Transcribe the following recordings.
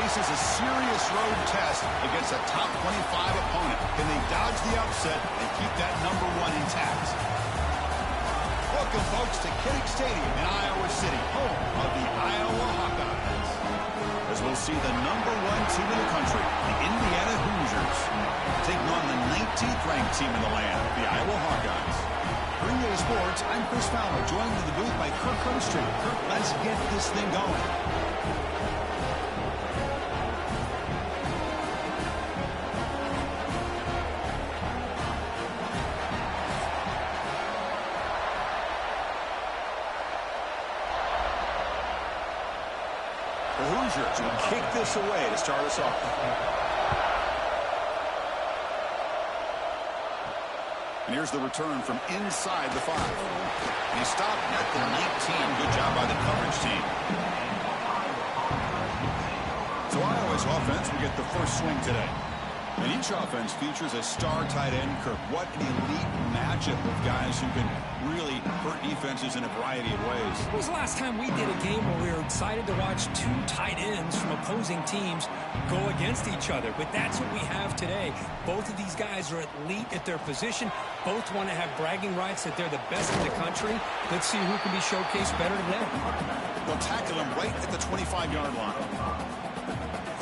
faces a serious road test against a top 25 opponent. Can they dodge the upset and keep that #1 intact? Welcome, folks, to Kinnick Stadium in Iowa City, home of the Iowa Hawkeyes. As we'll see the #1 team in the country, the Indiana Hoosiers, taking on the 19th ranked team in the land, the Iowa Hawkeyes. For EA Sports, I'm Chris Fowler, joined in the booth by Kirk Herbstreit. Kirk, let's get this thing going. The Hoosiers will kick this away to start us off. And here's the return from inside the 5. And he stopped at the 19. Good job by the coverage team. So Iowa's offense will get the first swing today. And each offense features a star tight end. Kirk, what an elite matchup of guys who can really hurt defenses in a variety of ways. When was the last time we did a game where we were excited to watch 2 tight ends from opposing teams go against each other? But that's what we have today. Both of these guys are elite at their position. Both want to have bragging rights that they're the best in the country. Let's see who can be showcased better today. They'll tackle him right at the 25-yard line.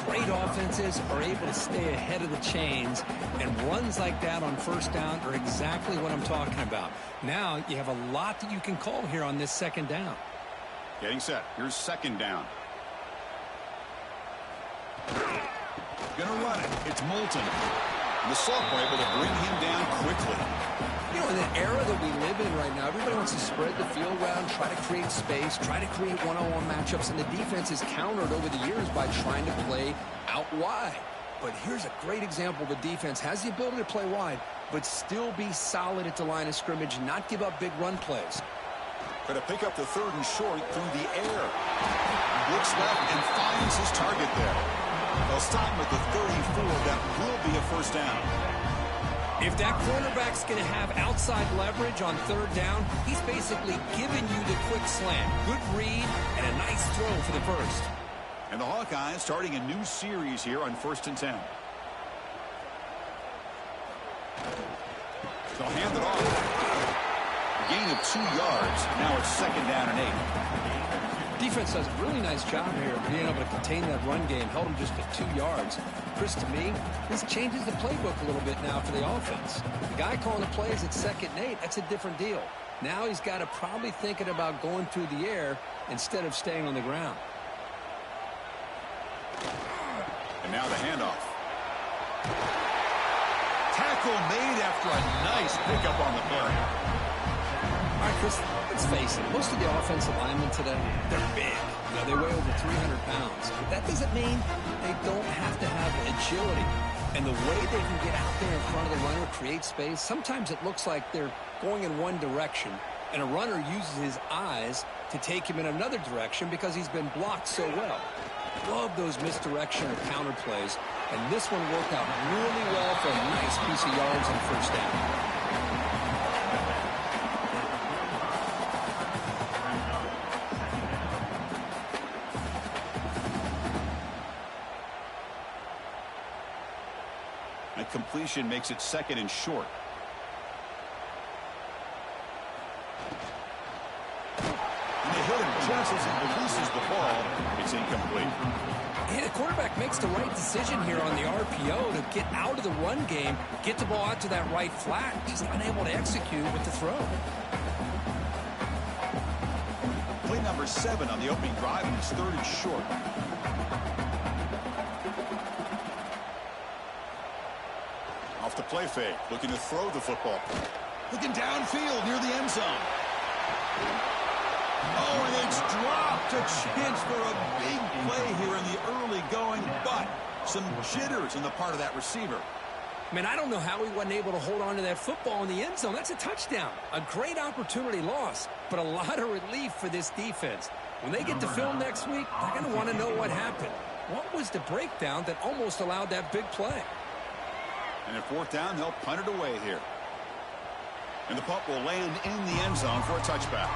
Great offenses are able to stay ahead of the chains, and runs like that on first down are exactly what I'm talking about. Now you have a lot that you can call here on this second down. Getting set. Here's second down. Gonna run it. It's Moulton. And the sophomore able to bring him down quickly. You know, in the era that we live in right now, everybody wants to spread the field around, try to create space, try to create one-on-one matchups, and the defense is countered over the years by trying to play out wide. But here's a great example. The defense has the ability to play wide, but still be solid at the line of scrimmage, not give up big run plays. Going to pick up the 3rd and short through the air. Looks left and finds his target there. They'll stop him at the 34. That will be a first down. If that cornerback's going to have outside leverage on 3rd down, he's basically giving you the quick slant. Good read and a nice throw for the first. And the Hawkeyes starting a new series here on 1st and 10. They'll hand it off. A gain of 2 yards. Now it's 2nd down and 8. Defense does a really nice job here of being able to contain that run game. Held him just at 2 yards. Chris, to me, this changes the playbook a little bit now for the offense. The guy calling the plays at 2nd and 8, that's a different deal. Now he's got to probably thinking about going through the air instead of staying on the ground. And now the handoff. Tackle made after a nice pickup on the play. All right, Chris, let's face it. Most of the offensive linemen today, they're big. You know, they weigh over 300 pounds. But that doesn't mean they don't have to have agility. And the way they can get out there in front of the runner, create space, sometimes it looks like they're going in one direction, and a runner uses his eyes to take him in another direction because he's been blocked so well. Love those misdirection or counter plays, and this one worked out really well for a nice piece of yards on 1st down. And completion makes it 2nd and short. And they hit him just as he releases the ball. It's incomplete. Hey, the quarterback makes the right decision here on the RPO to get out of the run game, get the ball out to that right flat, just unable to execute with the throw. Play number 7 on the opening drive, and it's 3rd and short. Off the play fake, looking to throw the football. Looking downfield near the end zone. Oh, and it's dropped. A chance for a big play here in the early going, but some jitters on the part of that receiver. Man, I don't know how he wasn't able to hold on to that football in the end zone. That's a touchdown. A great opportunity lost, but a lot of relief for this defense. When they get to film next week, they're going to want to know what happened. What was the breakdown that almost allowed that big play? And at 4th down, they'll punt it away here. And the punt will land in the end zone for a touchback.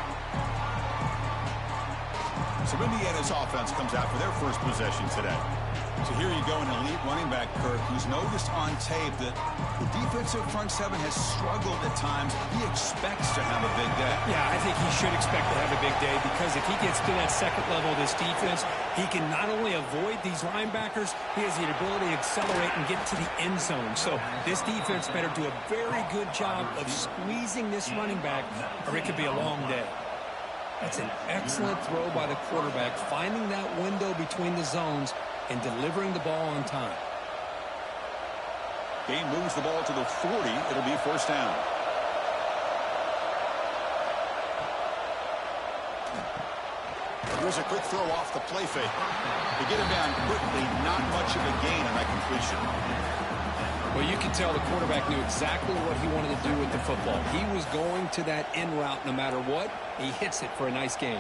So Indiana's offense comes out for their first possession today. So here you go, an elite running back, Kirk, who's noticed on tape that the defensive front seven has struggled at times. He expects to have a big day. Yeah, I think he should expect to have a big day because if he gets to that second level of this defense, he can not only avoid these linebackers, he has the ability to accelerate and get to the end zone. So this defense better do a very good job of squeezing this running back, or it could be a long day. That's an excellent throw by the quarterback, finding that window between the zones and delivering the ball on time. Game moves the ball to the 40. It'll be first down. Here's a quick throw off the play fake. To get him down quickly, not much of a gain on that completion. Well, you can tell the quarterback knew exactly what he wanted to do with the football. He was going to that in route no matter what. He hits it for a nice gain.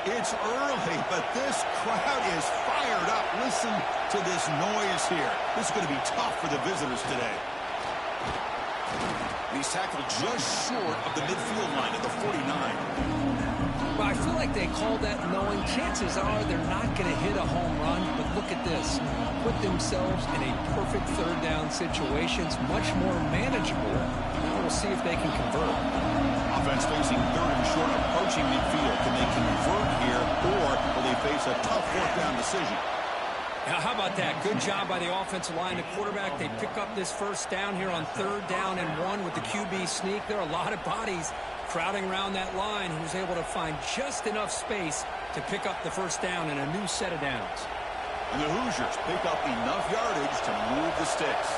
It's early, but this crowd is fired up. Listen to this noise here. This is going to be tough for the visitors today. He's tackled just short of the midfield line at the 49. Well, I feel like they called that knowing chances are they're not going to hit a home run, but look at this. Put themselves in a perfect third down situation. It's much more manageable. Now we'll see if they can convert. Offense facing third and short, approaching midfield. Can they convert here, or will they face a tough fourth down decision? Now, how about that? Good job by the offensive line. The quarterback, they pick up this first down here on third down and 1 with the QB sneak. There are a lot of bodies crowding around that line. He was able to find just enough space to pick up the first down and a new set of downs. And the Hoosiers pick up enough yardage to move the sticks.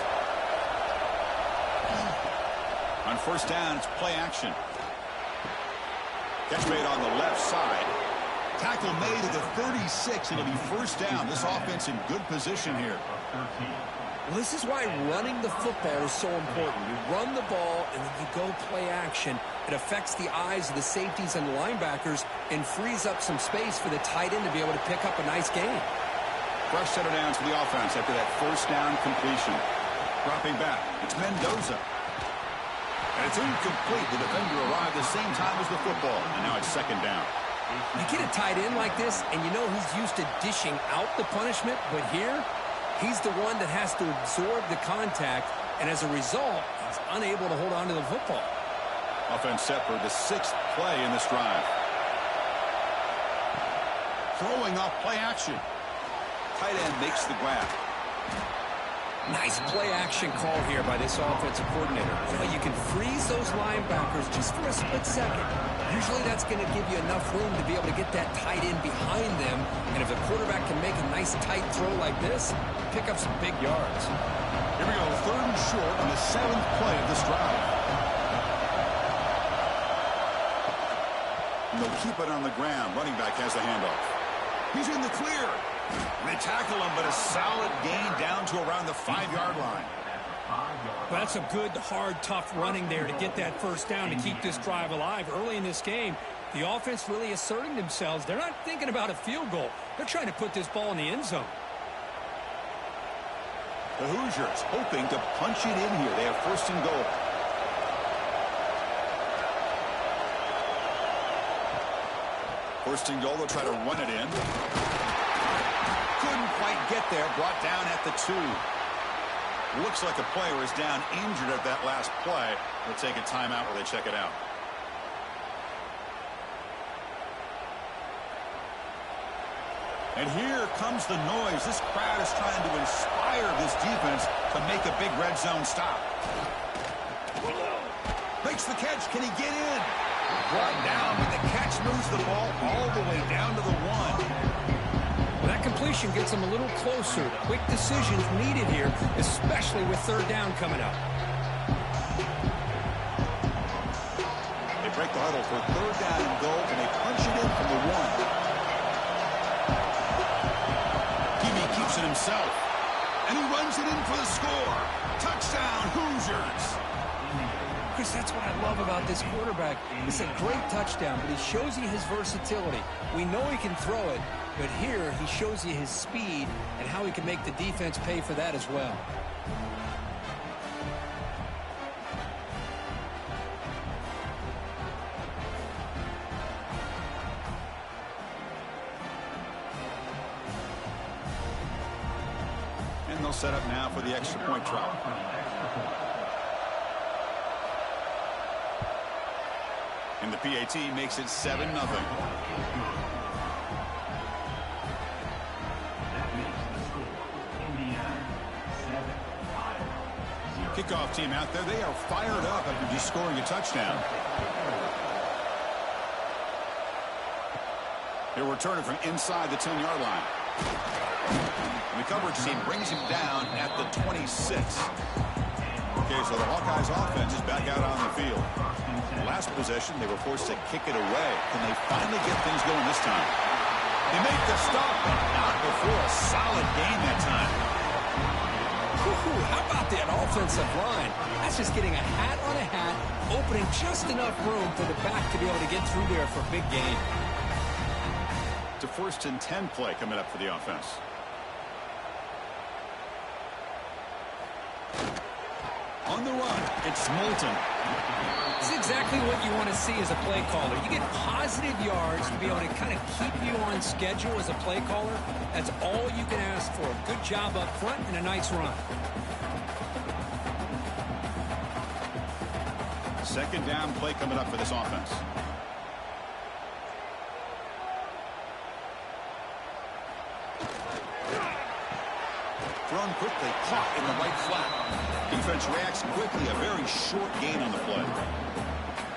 On first down, it's play action. Catch made on the left side. Tackle made at the 36. It'll be first down. This offense in good position here. Well, this is why running the football is so important. You run the ball and then you go play action. It affects the eyes of the safeties and the linebackers and frees up some space for the tight end to be able to pick up a nice gain. Fresh set of downs for the offense after that first down completion. Dropping back. It's Mendoza. And it's incomplete. The defender arrived the same time as the football. And now it's second down. You get a tight end like this, and you know he's used to dishing out the punishment, but here, he's the one that has to absorb the contact, and as a result, he's unable to hold on to the football. Offense set for the 6th play in this drive. Throwing off play action. Tight end makes the grab. Nice play-action call here by this offensive coordinator. You know, you can freeze those linebackers just for a split second. Usually that's going to give you enough room to be able to get that tight end behind them. And if the quarterback can make a nice tight throw like this, pick up some big yards. Here we go, third and short on the 7th play of this drive. And they'll keep it on the ground. Running back has the handoff. He's in the clear. They tackle him, but a solid gain down to around the 5-yard line. Well, that's a good, hard, tough running there to get that first down to keep this drive alive. Early in this game, the offense really asserting themselves. They're not thinking about a field goal. They're trying to put this ball in the end zone. The Hoosiers hoping to punch it in here. They have first and goal. First and goal, they'll try to run it in. Couldn't quite get there. Brought down at the 2. Looks like a player is down injured at that last play. They'll take a timeout while they check it out. And here comes the noise. This crowd is trying to inspire this defense to make a big red zone stop. Makes the catch. Can he get in? Brought down, but the catch moves the ball all the way down to the 1. That completion gets them a little closer. Quick decisions needed here, especially with third down coming up. They break the huddle for third down and goal, and they punch it in from the 1. QB keeps it himself, and he runs it in for the score. Touchdown, Hoosiers. Chris, that's what I love about this quarterback. It's a great touchdown, but he shows you his versatility. We know he can throw it, but here he shows you his speed and how he can make the defense pay for that as well. they'll set up now for the extra point try. And the PAT makes it 7-0. Kickoff team out there. They are fired up after just scoring a touchdown. He'll return it from inside the 10-yard line. And the coverage team brings him down at the 26. Okay, so the Hawkeyes offense is back out on the field. Last possession, they were forced to kick it away. Can they finally get things going this time? They make the stop, but not before a solid gain that time. How about that offensive line? That's just getting a hat on a hat, opening just enough room for the back to be able to get through there for a big gain. It's a 1st and 10 play coming up for the offense. On the run, it's Moulton. It's exactly what you want to see as a play caller. You get positive yards to be able to kind of keep you on schedule as a play caller. That's all you can ask for. Good job up front and a nice run. 2nd down play coming up for this offense. Thrown quickly, caught in the right flat. Defense reacts quickly, a very short gain on the play.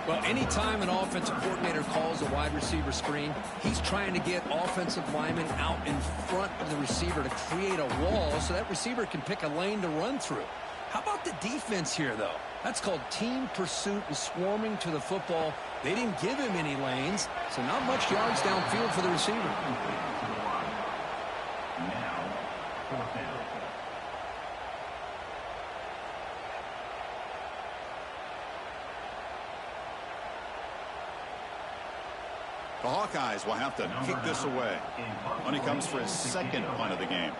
Well, anytime an offensive coordinator calls a wide receiver screen, he's trying to get offensive linemen out in front of the receiver to create a wall so that receiver can pick a lane to run through. How about the defense here, though? That's called team pursuit and swarming to the football. They didn't give him any lanes, so not much yards downfield for the receiver. Now, 4th down. The Hawkeyes will have to kick this away when he comes for his 2nd punt of the game.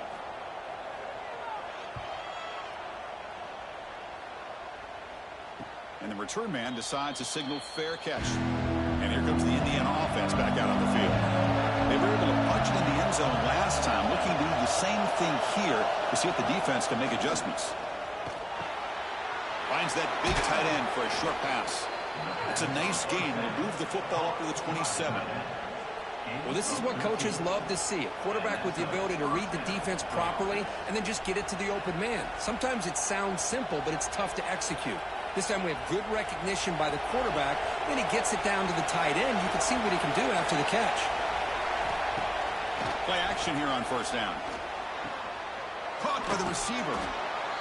And the return man decides to signal fair catch. And here comes the Indiana offense back out on the field. They were able to punch it in the end zone last time, looking to do the same thing here to see if the defense can make adjustments. Finds that big tight end for a short pass. It's a nice gain. We'll move the football up to the 27. Well, this is what coaches love to see. A quarterback with the ability to read the defense properly and then just get it to the open man. Sometimes it sounds simple, but it's tough to execute. This time we have good recognition by the quarterback. Then he gets it down to the tight end. You can see what he can do after the catch. Play action here on 1st down. Caught by the receiver.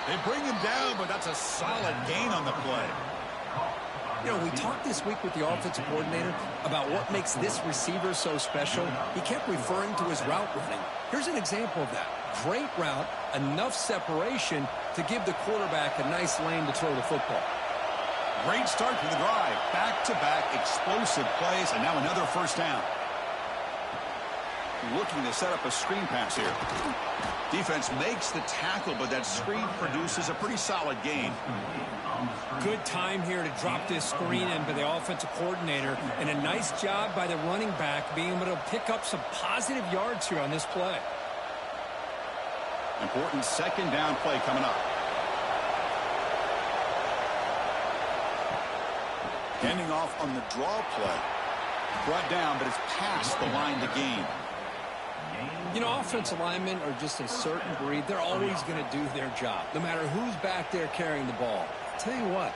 They bring him down, but that's a solid gain on the play. You know, we talked this week with the offensive coordinator about what makes this receiver so special. He kept referring to his route running. Here's an example of that. Great route, enough separation to give the quarterback a nice lane to throw the football. Great start to the drive. Back-to-back explosive plays, and now another 1st down. Looking to set up a screen pass here. Defense makes the tackle, but that screen produces a pretty solid gain. Good time here to drop this screen in by the offensive coordinator, and a nice job by the running back being able to pick up some positive yards here on this play. Important 2nd down play coming up. Handing off on the draw play. Brought down, but it's past the line to gain. You know, offensive linemen are just a certain breed. They're always going to do their job, no matter who's back there carrying the ball. I'll tell you what,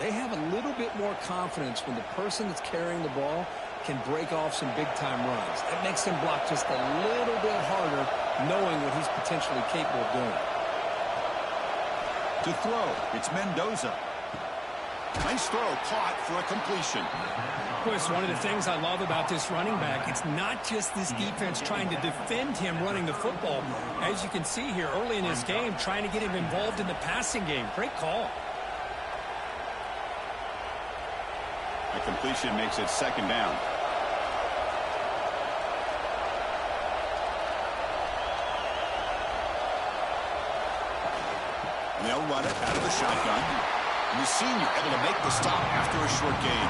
they have a little bit more confidence when the person that's carrying the ball can break off some big-time runs. That makes them block just a little bit harder, knowing what he's potentially capable of doing. To throw, it's Mendoza. Nice throw, caught for a completion. Of course, one of the things I love about this running back, it's not just this defense trying to defend him running the football. As you can see here early in this game, trying to get him involved in the passing game. Great call. A completion makes it 2nd down. And they'll run it out of the shotgun. And the senior able to make the stop after a short gain.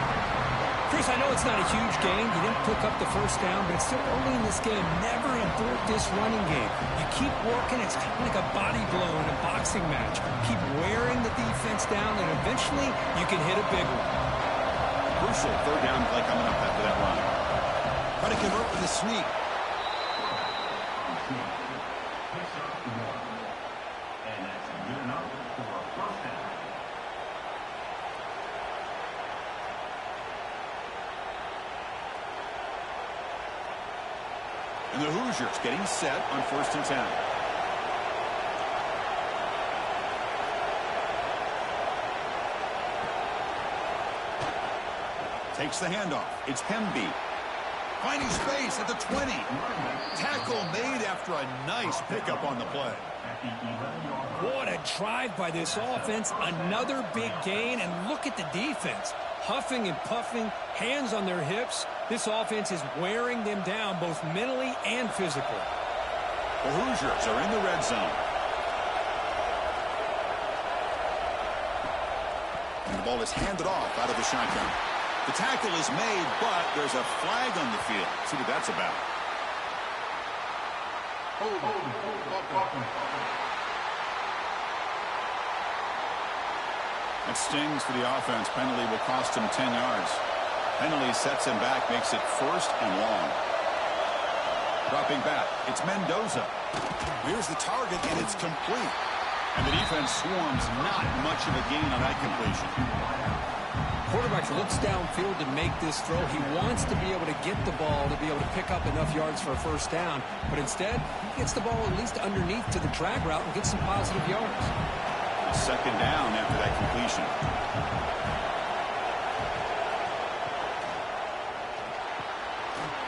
Chris, I know it's not a huge gain. You didn't pick up the first down, but it's still early in this game. Never abort this running game. You keep working. It's kind of like a body blow in a boxing match. Keep wearing the defense down, and eventually you can hit a big one. Crucial third down play coming up after that run. Try to convert with a sneak. And that's good enough for a first down. And the Hoosiers getting set on 1st and 10. Takes the handoff. It's Hemby. Finding space at the 20. Tackle made after a nice pickup on the play. What a drive by this offense. Another big gain, and look at the defense. Huffing and puffing, hands on their hips. This offense is wearing them down both mentally and physically. The Hoosiers are in the red zone. And the ball is handed off out of the shotgun. The tackle is made, but there's a flag on the field. See what that's about. That stings for the offense. Penalty will cost him 10 yards. Penalty sets him back, makes it 1st and long. Dropping back, it's Mendoza. Here's the target, and it's complete. And the defense swarms, not much of a gain on that completion. Quarterback looks downfield to make this throw. He wants to be able to get the ball to be able to pick up enough yards for a first down. But instead, he gets the ball at least underneath to the drag route and gets some positive yards. 2nd down after that completion.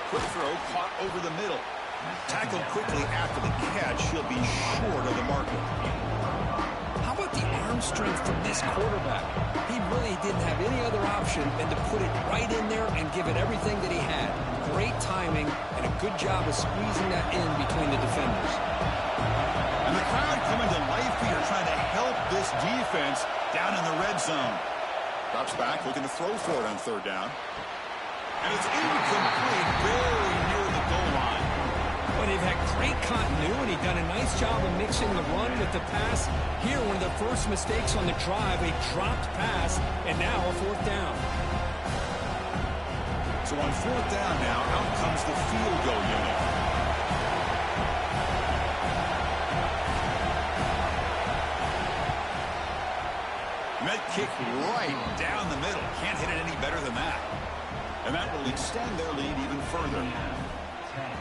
Quick throw caught over the middle. Tackled quickly after the catch. He'll be short of the marker. How about the arm strength from this quarterback? He really didn't have any other option than to put it right in there and give it everything that he had. Great timing and a good job of squeezing that in between the defenders. And the crowd coming to life here, trying to help this defense down in the red zone. Drops back, looking to throw for it on 3rd down. And it's incomplete, very near the goal line. Well, they've had great continuity, done a nice job of mixing the run with the pass. Here, one of the first mistakes on the drive, a dropped pass, and now a 4th down. So on 4th down now, out comes the field goal unit. Met kick right down the middle. Can't hit it any better than that. And that will extend their lead even further.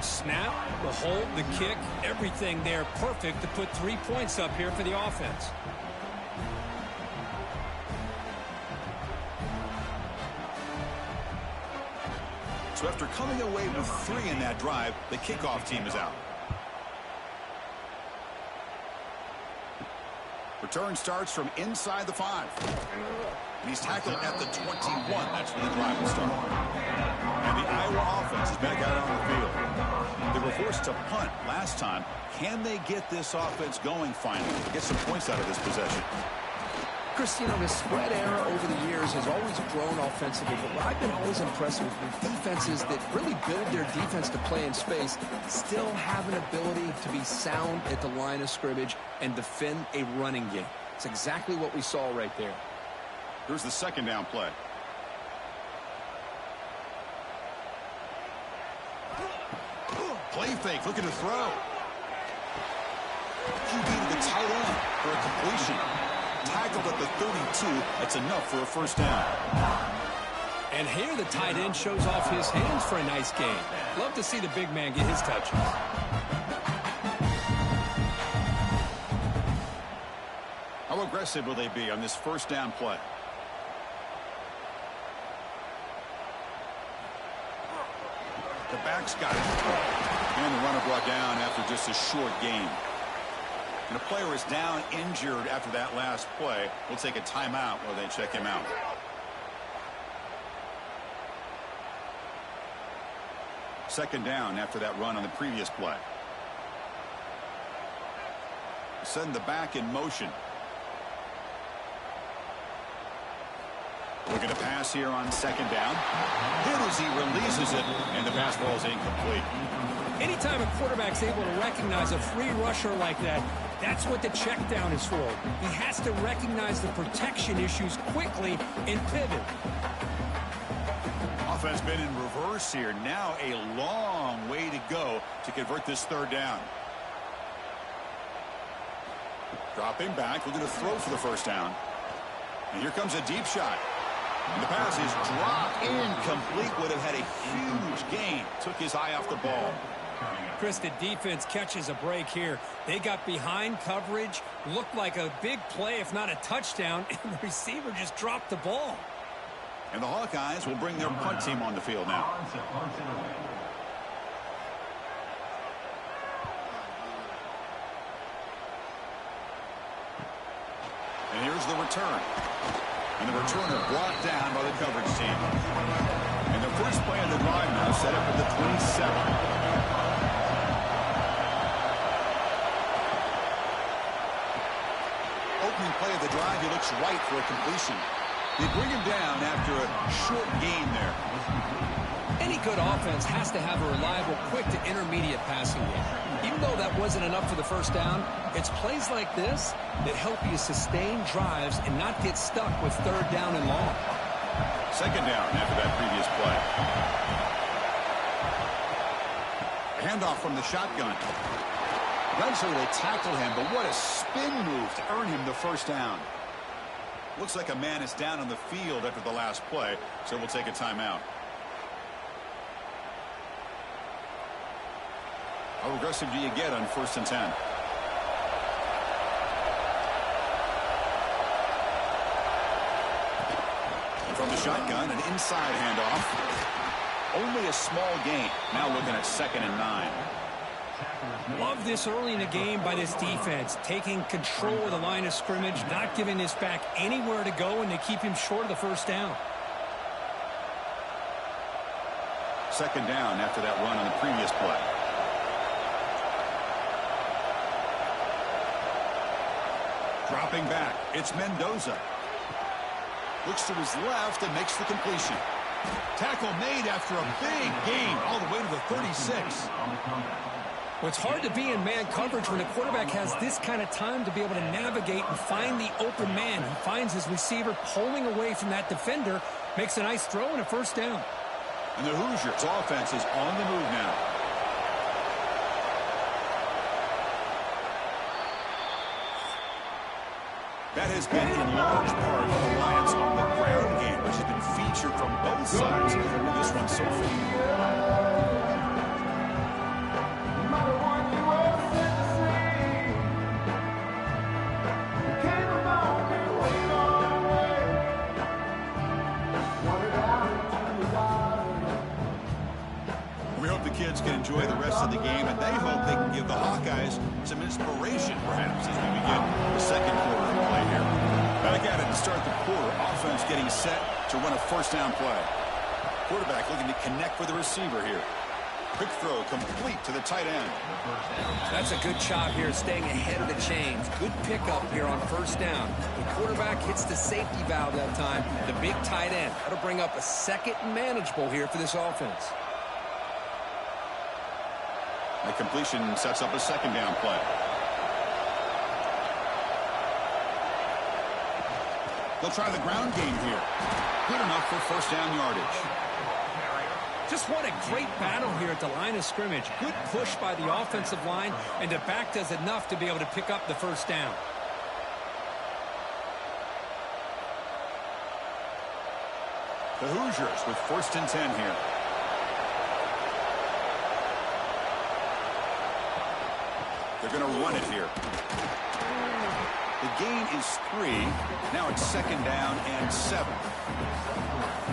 Snap, the hold, the kick, everything there perfect to put 3 points up here for the offense. So after coming away with 3 in that drive, the kickoff team is out. Return starts from inside the 5. And he's tackled at the 21. That's where the drive will start. And the Iowa offense is back out on the field. They were forced to punt last time. Can they get this offense going finally? Get some points out of this possession. Chris, you know, the spread era over the years has always grown offensively, but what I've been always impressed with defenses that really build their defense to play in space still have an ability to be sound at the line of scrimmage and defend a running game. It's exactly what we saw right there. Here's the 2nd down play. Play fake, looking to throw. QB to the tight end for a completion. Tackled at the 32. That's enough for a 1st down. And here the tight end shows off his hands for a nice gain. Love to see the big man get his touches. How aggressive will they be on this 1st down play? The back's got it. And the runner brought down after just a short gain. And the player is down injured after that last play. We'll take a timeout while they check him out. Second down after that run on the previous play. Send the back in motion. Looking to pass here on second down. Hit as he releases it, and the pass ball is incomplete. Anytime a quarterback's able to recognize a free rusher like that, that's what the check down is for. He has to recognize the protection issues quickly and pivot. Offense been in reverse here. Now a long way to go to convert this third down. Dropping back, looking to throw for the first down. And here comes a deep shot. And the pass is dropped incomplete. Would have had a huge gain. Took his eye off the ball. Chris, the defense catches a break here. They got behind coverage, looked like a big play, if not a touchdown, and the receiver just dropped the ball. And the Hawkeyes will bring their punt team on the field now. And here's the return. And the returner brought down by the coverage team. And the first play of the drive now set up at the 27. Opening play of the drive, he looks right for a completion. They bring him down after a short gain there. Any good offense has to have a reliable, quick to intermediate passing game. Even though that wasn't enough for the first down, it's plays like this that help you sustain drives and not get stuck with third down and long. Second down after that previous play. Handoff from the shotgun. Eventually they tackle him, but what a spin move to earn him the first down. Looks like a man is down on the field after the last play, so we'll take a timeout. How aggressive do you get on 1st and 10? And from the shotgun, an inside handoff. Only a small gain. Now looking at 2nd and 9. Love this early in the game by this defense, taking control of the line of scrimmage, not giving this back anywhere to go, and they keep him short of the first down. 2nd down after that run on the previous play. Dropping back, it's Mendoza. Looks to his left and makes the completion. Tackle made after a big gain all the way to the 36. Well, it's hard to be in man coverage when the quarterback has this kind of time to be able to navigate and find the open man. He finds his receiver pulling away from that defender, makes a nice throw and a first down. And the Hoosiers offense is on the move now. That has been in large part a reliance on the ground game, which has been featured from both sides in this one so far. We hope the kids can enjoy the rest of the game, and they hope they can give the Hawkeyes some inspiration, perhaps, as we begin the second quarter of play here. Back at it to start the quarter. Offense getting set to run a first down play. Quarterback looking to connect with the receiver here. Quick throw complete to the tight end. That's a good job here, staying ahead of the chains. Good pickup here on first down. The quarterback hits the safety valve that time. The big tight end. That'll bring up a second and manageable here for this offense. The completion sets up a second down play. They'll try the ground game here. Good enough for first down yardage. Just what a great battle here at the line of scrimmage. Good push by the offensive line, and the back does enough to be able to pick up the first down. The Hoosiers with 1st and 10 here. They're going to run it here. The gain is 3. Now it's 2nd down and 7.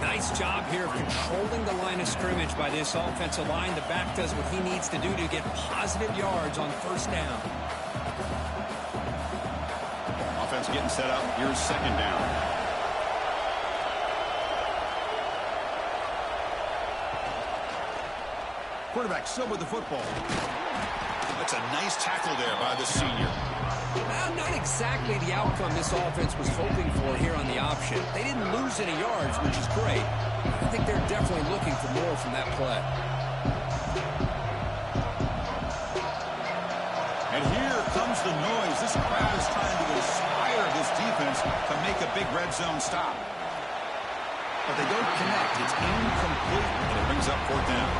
Nice job here of controlling the line of scrimmage by this offensive line. The back does what he needs to do to get positive yards on first down. Offense getting set up. Here's 2nd down. Quarterback still with the football. That's a nice tackle there by the senior. Well, not exactly the outcome this offense was hoping for here on the option. They didn't lose any yards, which is great. I think they're definitely looking for more from that play. And here comes the noise. This crowd is trying to inspire this defense to make a big red zone stop. But they don't connect. It's incomplete, and it brings up 4th down.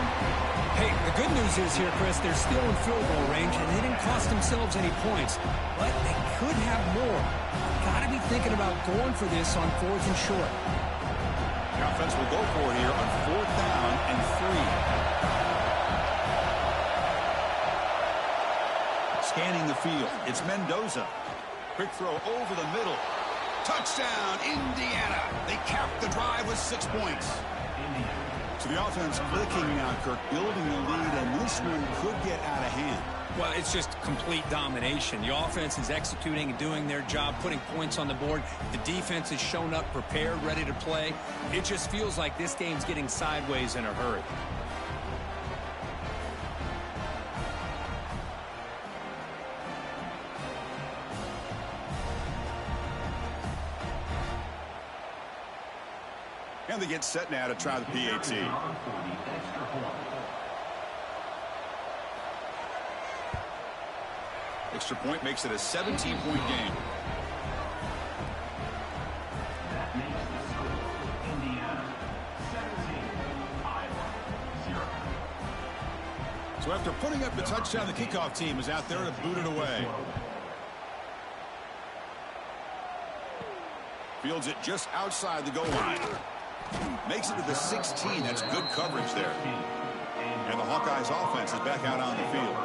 Hey, the good news is here, Chris, they're still in field goal range, and they didn't cost themselves any points. But they could have more. Got to be thinking about going for this on 4th and short. The offense will go for it here on 4th down and 3. Scanning the field, it's Mendoza. Quick throw over the middle. Touchdown, Indiana. They capped the drive with 6 points. So the offense clicking now, Kirk, building the lead, and this one could get out of hand. Well, it's just complete domination. The offense is executing and doing their job, putting points on the board. The defense has shown up prepared, ready to play. It just feels like this game's getting sideways in a hurry. And they get set now to try the PAT. Extra point makes it a 17-point game. That makes the score Indiana 17, Iowa 0. So after putting up the touchdown, the kickoff team is out there to boot it away. Fields it just outside the goal line. Makes it to the 16. That's good coverage there. And the Hawkeyes offense is back out on the field.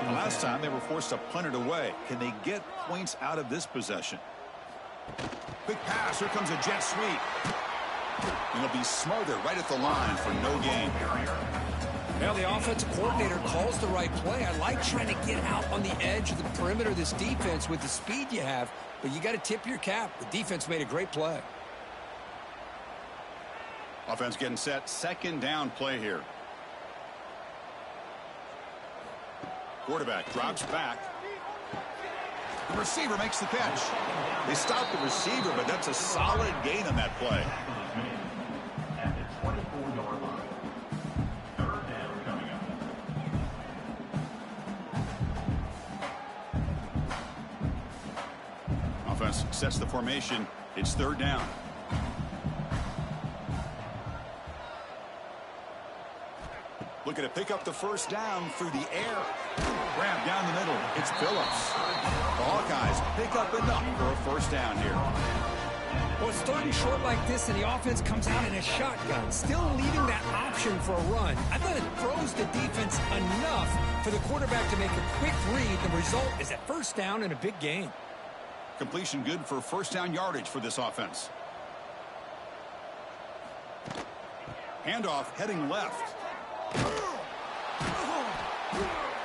The last time they were forced to punt it away. Can they get points out of this possession? Quick pass. Here comes a jet sweep. And they'll be smothered right at the line for no gain. Well, the offensive coordinator calls the right play. I like trying to get out on the edge of the perimeter of this defense with the speed you have, but you got to tip your cap. The defense made a great play. Offense getting set. 2nd down play here. Quarterback drops back. The receiver makes the catch. They stop the receiver, but that's a solid gain on that play. At the 24-yard line. 3rd down coming up. Offense sets the formation. It's 3rd down. Looking to pick up the 1st down through the air. Grab down the middle. It's Phillips. The Hawkeyes pick up enough for a 1st down here. Well, it's 3rd and short like this, and the offense comes out in a shotgun, still leaving that option for a run. I thought it throws the defense enough for the quarterback to make a quick read. The result is a 1st down and a big gain. Completion good for 1st down yardage for this offense. Handoff heading left.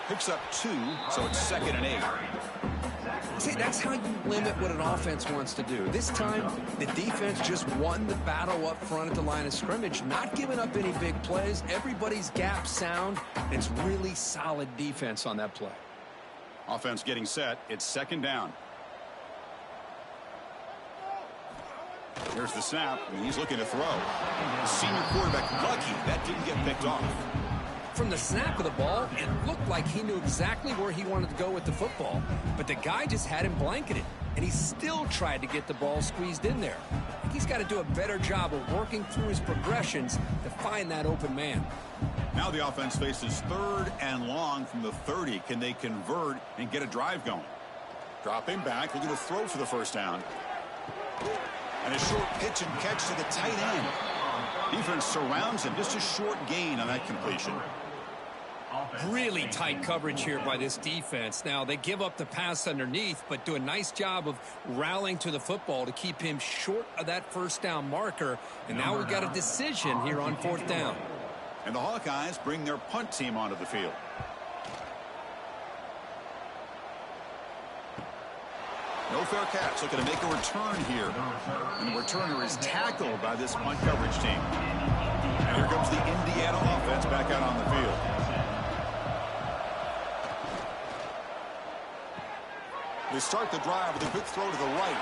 Picks up 2, so it's 2nd and 8. See, that's how you limit what an offense wants to do. This time, the defense just won the battle up front at the line of scrimmage, not giving up any big plays. Everybody's gap sound, and it's really solid defense on that play. Offense getting set. It's 2nd down. Here's the snap, and he's looking to throw. The senior quarterback lucky that didn't get picked off. From the snap of the ball, it looked like he knew exactly where he wanted to go with the football, but the guy just had him blanketed, and he still tried to get the ball squeezed in there. I think he's got to do a better job of working through his progressions to find that open man. Now the offense faces 3rd and long from the 30. Can they convert and get a drive going? Dropping back, looking to throw for the 1st down. And a short pitch and catch to the tight end. Defense surrounds him. Just a short gain on that completion. Really tight coverage here by this defense. Now, they give up the pass underneath, but do a nice job of rallying to the football to keep him short of that 1st down marker. And now we've got a decision here on 4th down. And the Hawkeyes bring their punt team onto the field. No fair catch. Looking to make a return here. And the returner is tackled by this punt coverage team. And here comes the Indiana offense back out on the field. They start the drive with a good throw to the right.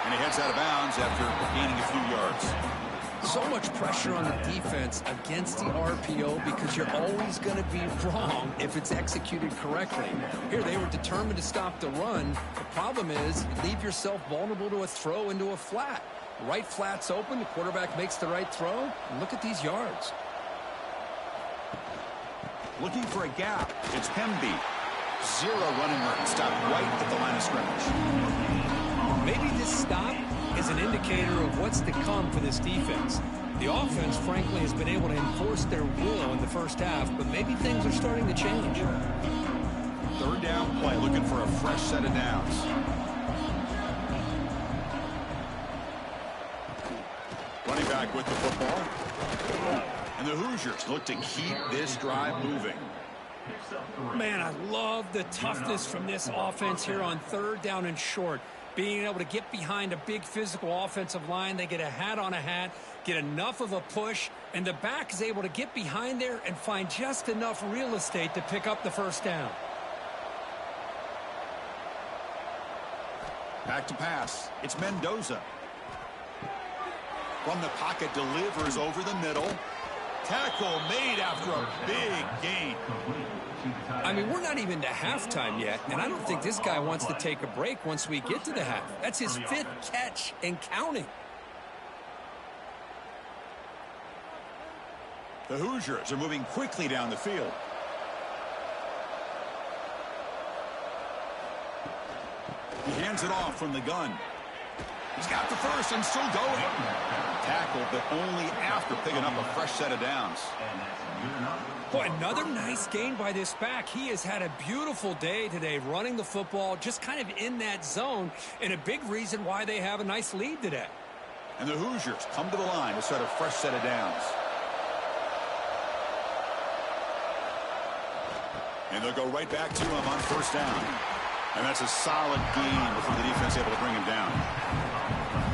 And he heads out of bounds after gaining a few yards. So much pressure on the defense against the RPO because you're always going to be wrong if it's executed correctly. Here, they were determined to stop the run. The problem is you leave yourself vulnerable to a throw into a flat. The right flat's open. The quarterback makes the right throw. And look at these yards. Looking for a gap. It's Hemby. Zero running room. Stopped right at the line of scrimmage. Maybe this stop is an indicator of what's to come for this defense. The offense, frankly, has been able to enforce their will in the first half, but maybe things are starting to change. Third down play, looking for a fresh set of downs. Running back with the football. And the Hoosiers look to keep this drive moving. Man, I love the toughness from this offense here on third down and short. Being able to get behind a big physical offensive line, they get a hat on a hat, get enough of a push, and the back is able to get behind there and find just enough real estate to pick up the first down. Back to pass. It's Mendoza. From the pocket, delivers over the middle. Tackle made after a big gain. I mean, we're not even to halftime yet, and I don't think this guy wants to take a break once we get to the half. That's his 5th catch and counting. The Hoosiers are moving quickly down the field. He hands it off from the gun. He's got the first and still going. Tackled, but only after picking up a fresh set of downs. Boy, another nice gain by this back. He has had a beautiful day today running the football, just kind of in that zone, and a big reason why they have a nice lead today. And the Hoosiers come to the line to start a fresh set of downs. And they'll go right back to him on first down. And that's a solid gain before the defense able to bring him down.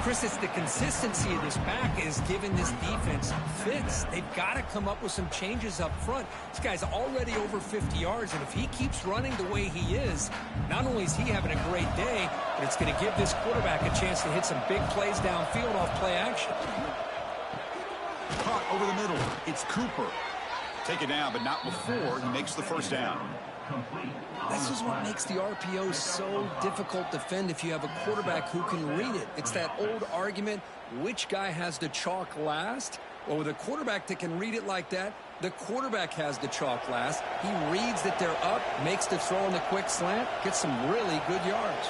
Chris, it's the consistency of this back is giving this defense fits. They've got to come up with some changes up front. This guy's already over 50 yards, and if he keeps running the way he is, not only is he having a great day, but it's going to give this quarterback a chance to hit some big plays downfield off play action. Caught over the middle. It's Cooper. Take it down, but not before he makes the first down. This is what makes the RPO so difficult to defend if you have a quarterback who can read it. It's that old argument, which guy has the chalk last? Well, with a quarterback that can read it like that, the quarterback has the chalk last. He reads that they're up, makes the throw on the quick slant, gets some really good yards.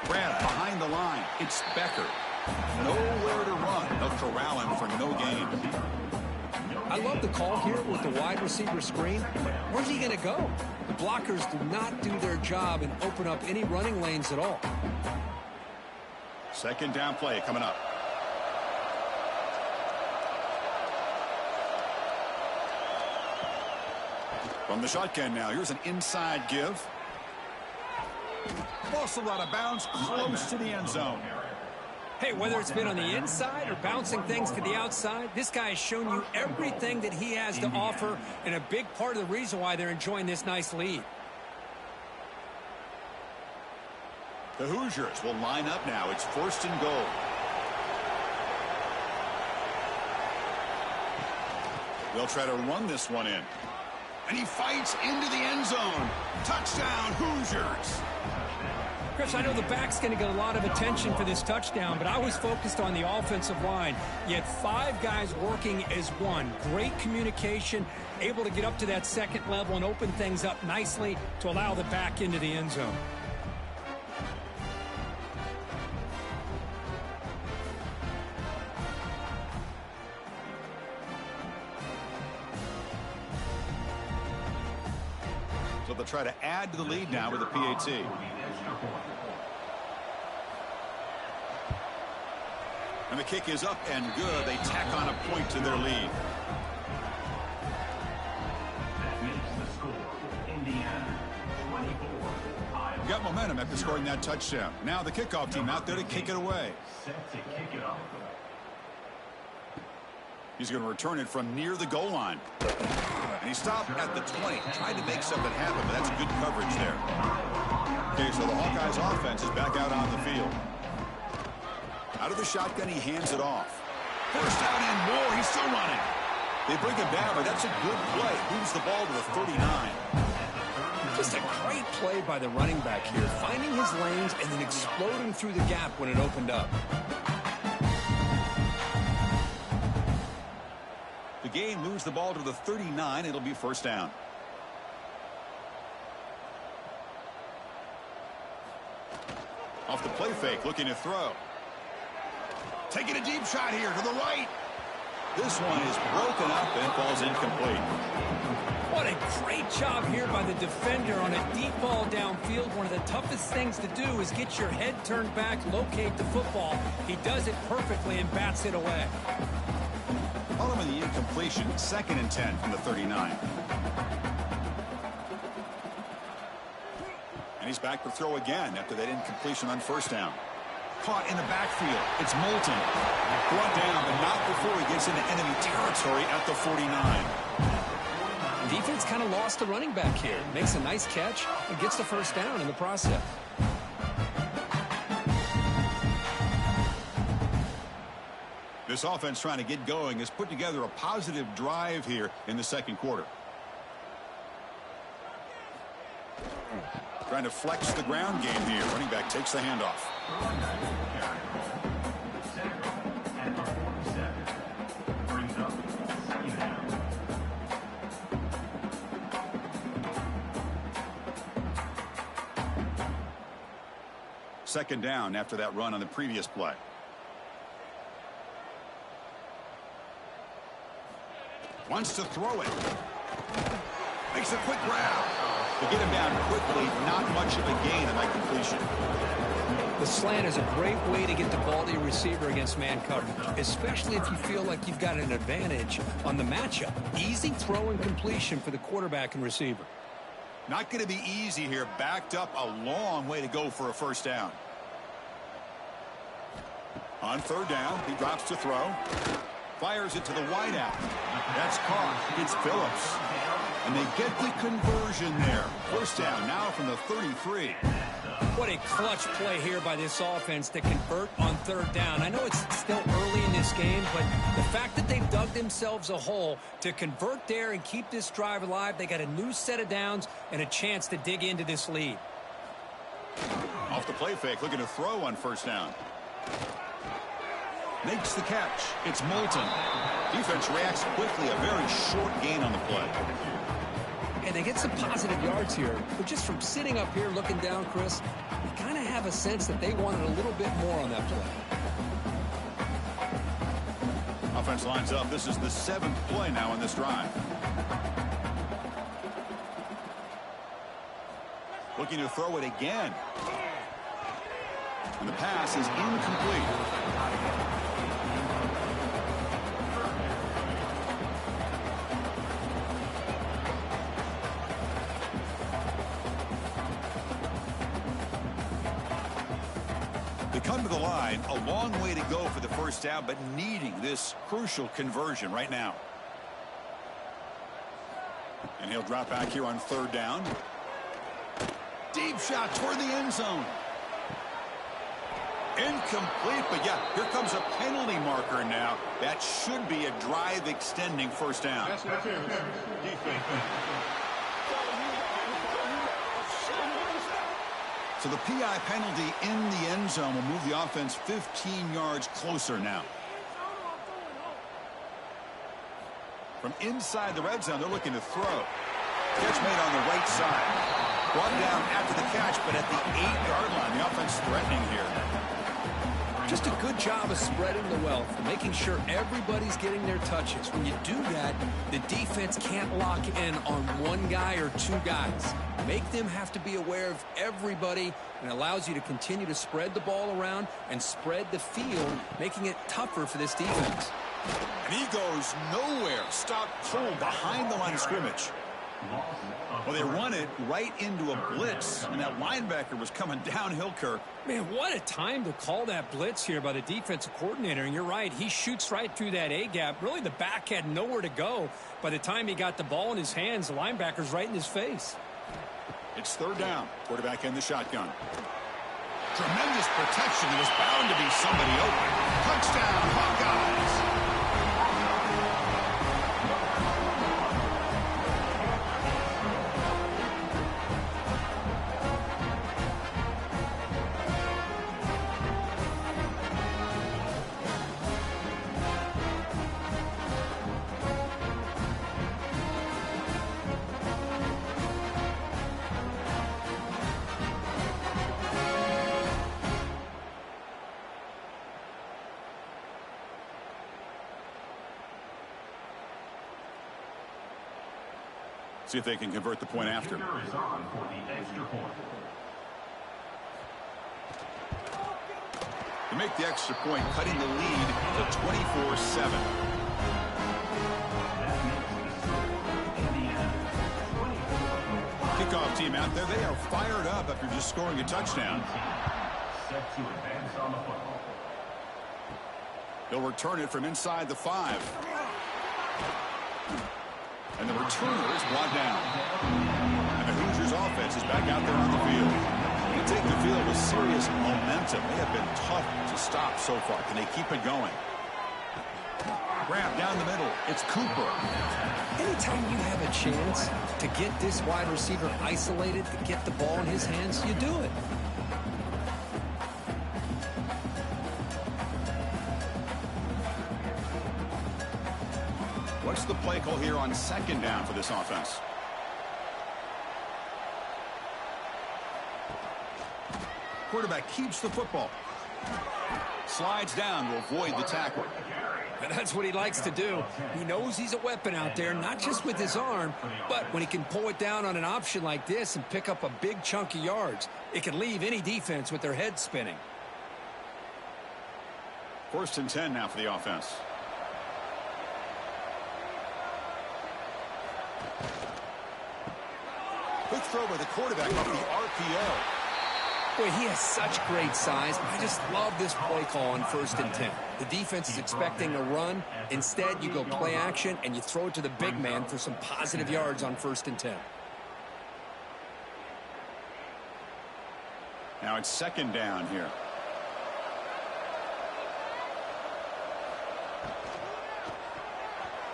Grab behind the line. It's Becker. Nowhere to run. They'll corral him for no gain. I love the call here with the wide receiver screen, but where's he going to go? The blockers do not do their job and open up any running lanes at all. Second down play coming up. From the shotgun now, here's an inside give. Also out of bounds, close to the end zone. Hey, whether it's been on the inside or bouncing things to the outside, this guy has shown you everything that he has to offer, and a big part of the reason why they're enjoying this nice lead. The Hoosiers will line up now. It's first and goal. They'll try to run this one in. And he fights into the end zone. Touchdown, Hoosiers. Chris, I know the back's going to get a lot of attention for this touchdown, but I was focused on the offensive line. You had 5 guys working as one. Great communication, able to get up to that second level and open things up nicely to allow the back into the end zone. So they'll try to add to the lead now with a PAT. And the kick is up and good. They tack on a point to their lead. That makes the score Indiana 24, Iowa. Got momentum after scoring that touchdown. Now the kickoff team out there to kick it away. Set to kick it off. He's going to return it from near the goal line. And he stopped at the 20. Tried to make something happen, but that's good coverage there. Okay, so the Hawkeyes offense is back out on the field. Out of the shotgun, he hands it off. First down and more. He's still running. They bring him down, but that's a good play. Moves the ball to the 39. Just a great play by the running back here, finding his lanes and then exploding through the gap when it opened up. The gain moves the ball to the 39. It'll be first down. Off the play fake, looking to throw. Taking a deep shot here to the right. This one is broken up and falls incomplete. What a great job here by the defender on a deep ball downfield. One of the toughest things to do is get your head turned back, locate the football. He does it perfectly and bats it away. Following the incompletion, 2nd and 10 from the 39. And he's back to throw again after that incompletion on first down. Caught in the backfield. It's Moulton. Brought down, but not before he gets into enemy territory at the 49. Defense kind of lost the running back here. Makes a nice catch and gets the first down in the process. This offense trying to get going has put together a positive drive here in the second quarter. Trying to flex the ground game here. Running back takes the handoff. Second down after that run on the previous play. Wants to throw it. Makes a quick grab. To get him down quickly, not much of a gain on that completion. The slant is a great way to get the ball to your receiver against man coverage, especially if you feel like you've got an advantage on the matchup. Easy throw and completion for the quarterback and receiver. Not going to be easy here. Backed up a long way to go for a first down. On third down, he drops to throw. Fires it to the wideout. That's caught. It's Phillips. And they get the conversion there. First down now from the 33. What a clutch play here by this offense to convert on third down. I know it's still early in this game, but the fact that they've dug themselves a hole to convert there and keep this drive alive, they got a new set of downs and a chance to dig into this lead. Off the play fake, looking to throw on first down. Makes the catch. It's Moulton. Defense reacts quickly. A very short gain on the play. And they get some positive yards here. But just from sitting up here looking down, Chris, you kind of have a sense that they wanted a little bit more on that play. Offense lines up. This is the 7th play now in this drive. Looking to throw it again. And the pass is incomplete. Come to the line, a long way to go for the first down, but needing this crucial conversion right now. And he'll drop back here on third down. Deep shot toward the end zone. Incomplete, but yeah, here comes a penalty marker now. That should be a drive-extending first down. That's defense. So the PI penalty in the end zone will move the offense 15 yards closer now. From inside the red zone, they're looking to throw. Catch made on the right side. Brought down after the catch, but at the 8-yard line, the offense threatening here. Just a good job of spreading the wealth, making sure everybody's getting their touches. When you do that, the defense can't lock in on one guy or two guys. Make them have to be aware of everybody, and allows you to continue to spread the ball around and spread the field, making it tougher for this defense. And he goes nowhere. Stopped cold behind the line of scrimmage. Well, they run it right into a blitz, and that linebacker was coming downhill, Kirk. Man, what a time to call that blitz here by the defensive coordinator. And you're right, he shoots right through that A-gap. Really, the back had nowhere to go. By the time he got the ball in his hands, the linebacker's right in his face. It's third down. Quarterback in the shotgun. Tremendous protection. There's bound to be somebody open. Touchdown, Hawkeyes. See if they can convert the point after. Is on for the extra point. To make the extra point, cutting the lead to 24-7. Kickoff team out there. They are fired up after just scoring a touchdown. Set to advance on the football. They'll return it from inside the 5. And the returner is brought down. And the Hoosiers offense is back out there on the field. They take the field with serious momentum. They have been tough to stop so far. Can they keep it going? Grab down the middle. It's Cooper. Anytime you have a chance to get this wide receiver isolated, to get the ball in his hands, you do it. What's the play call here on second down for this offense? Quarterback keeps the football. Slides down to avoid the tackle. And that's what he likes to do. He knows he's a weapon out there, not just with his arm, but when he can pull it down on an option like this and pick up a big chunk of yards, it can leave any defense with their head spinning. 1st and 10 now for the offense. Quick throw by the quarterback off the RPO. Boy, he has such great size. I just love this play call on 1st and 10. The defense is expecting a run. Instead, you go play action, and you throw it to the big man for some positive yards on 1st and 10. Now it's second down here.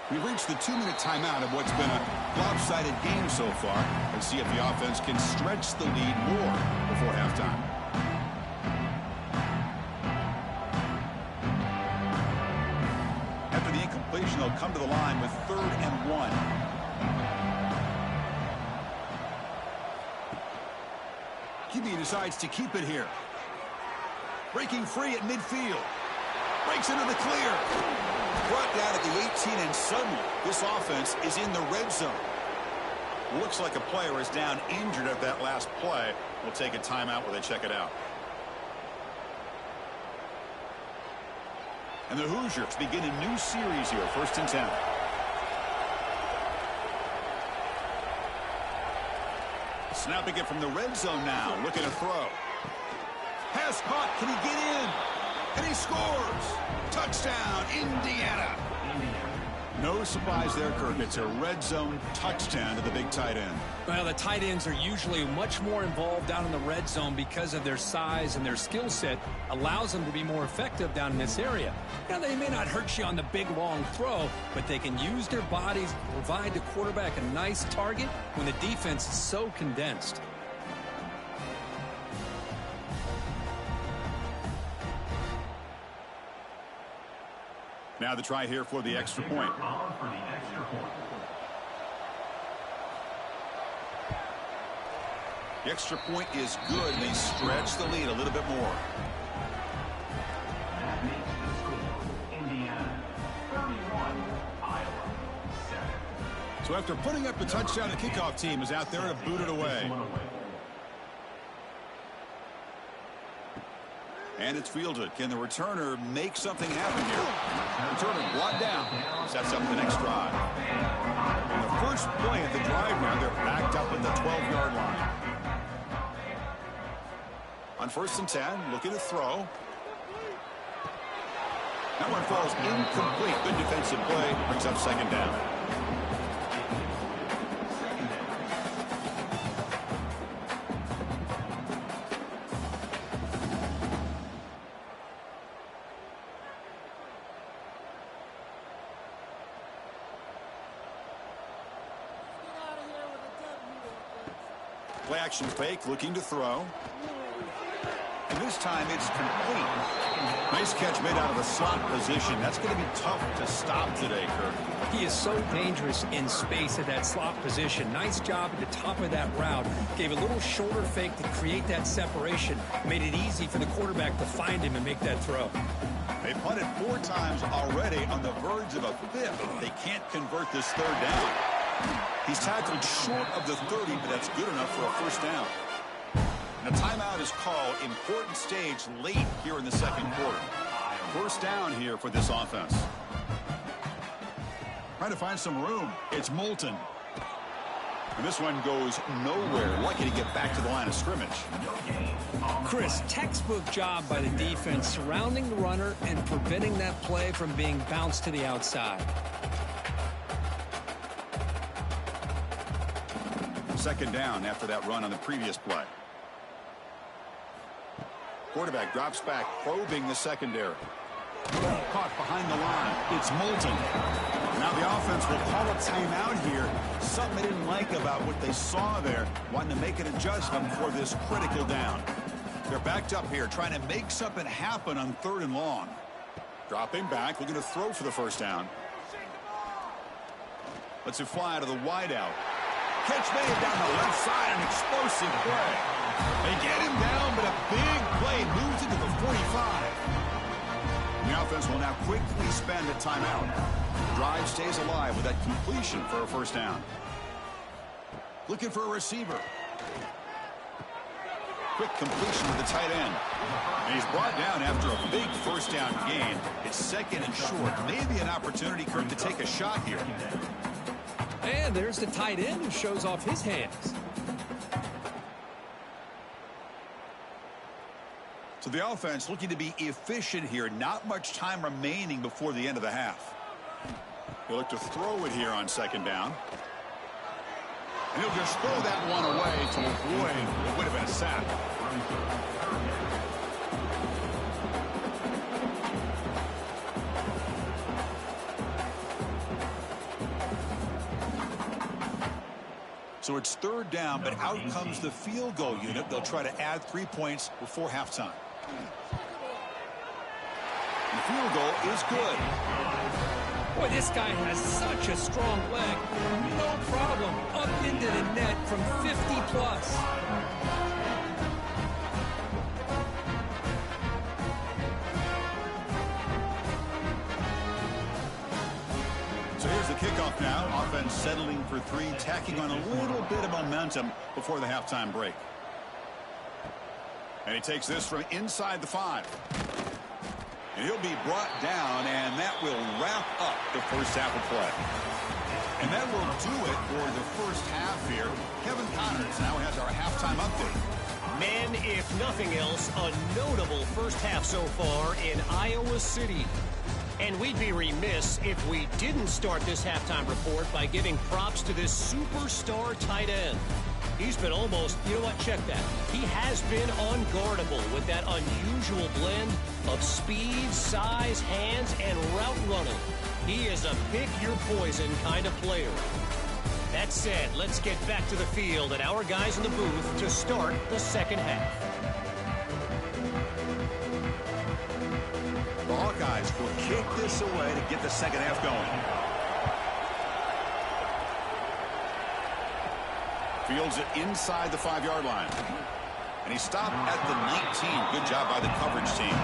We've reached the 2-minute timeout of what's been a lopsided game so far. Let's see if the offense can stretch the lead more before halftime. After the incompletion, they'll come to the line with 3rd and 1. QB decides to keep it here. Breaking free at midfield. Breaks into the clear. Brought down at the 18, and suddenly this offense is in the red zone. Looks like a player is down injured at that last play. We'll take a timeout while they check it out. And the Hoosiers begin a new series here, 1st and 10. Snapping it from the red zone now, looking to throw. Pass caught, can he get in? And he scores! Touchdown, Indiana! No surprise there, Kirk. It's a red zone touchdown to the big tight end. Well, the tight ends are usually much more involved down in the red zone because of their size and their skill set allows them to be more effective down in this area. Now, they may not hurt you on the big, long throw, but they can use their bodies to provide the quarterback a nice target when the defense is so condensed. Now the try here for the extra point. The extra point is good, and they stretch the lead a little bit more. That makes the score Indiana 31, Iowa 7. So after putting up the touchdown, the kickoff team is out there to boot it away. And it's fielded. Can the returner make something happen here? Returner brought down. Sets up the next drive. And the first first play of the drive now. They're backed up at the 12-yard line. On 1st and 10, looking to throw. That one falls incomplete. Good defensive play. Brings up 2nd down. Play action fake, looking to throw. And this time it's complete. Nice catch made out of the slot position. That's going to be tough to stop today, Kirk. He is so dangerous in space at that slot position. Nice job at the top of that route. Gave a little shoulder fake to create that separation. Made it easy for the quarterback to find him and make that throw. They punted 4 times already, on the verge of a 5th. They can't convert this 3rd down. He's tackled short of the 30, but that's good enough for a 1st down. And a timeout is called. Important stage late here in the 2nd quarter. 1st down here for this offense. Trying to find some room. It's Moulton. And this one goes nowhere. Lucky to get back to the line of scrimmage. Chris, textbook job by the defense surrounding the runner and preventing that play from being bounced to the outside. 2nd down after that run on the previous play. Quarterback drops back, probing the secondary. Caught behind the line. It's Moulton. Now the offense will call a timeout here. Something they didn't like about what they saw there. Wanting to make an adjustment for this critical down. They're backed up here, trying to make something happen on 3rd and long. Dropping back, looking to throw for the 1st down. Lets it fly to the wideout. Catch made down the left side, an explosive play. They get him down, but a big play moves into the 45. And the offense will now quickly spend a timeout. The drive stays alive with that completion for a 1st down. Looking for a receiver. Quick completion to the tight end. And he's brought down after a big 1st down gain. It's 2nd and short. Maybe an opportunity, Kirk, to take a shot here. And there's the tight end who shows off his hands. So the offense looking to be efficient here. Not much time remaining before the end of the half. He'll look to throw it here on 2nd down. And he'll just throw that one away to avoid what would have been a sack. So it's 3rd down, but out comes the field goal unit. They'll try to add 3 points before halftime. The field goal is good. Boy, this guy has such a strong leg. No problem. Up into the net from 50 plus. So here's the kickoff now. Offense settling for 3, tacking on a little bit of momentum before the halftime break. And he takes this from inside the 5. And he'll be brought down, and that will wrap up the 1st half of play. And that will do it for the 1st half here. Kevin Connors now has our halftime update. Men, if nothing else, a notable 1st half so far in Iowa City. And we'd be remiss if we didn't start this halftime report by giving props to this superstar tight end. He's been almost, you know what, check that. He has been unguardable with that unusual blend of speed, size, hands, and route running. He is a pick-your-poison kind of player. That said, let's get back to the field and our guys in the booth to start the 2nd half. The Hawkeyes will kick this away to get the 2nd half going. Fields it inside the 5-yard line. And he stopped at the 19. Good job by the coverage team.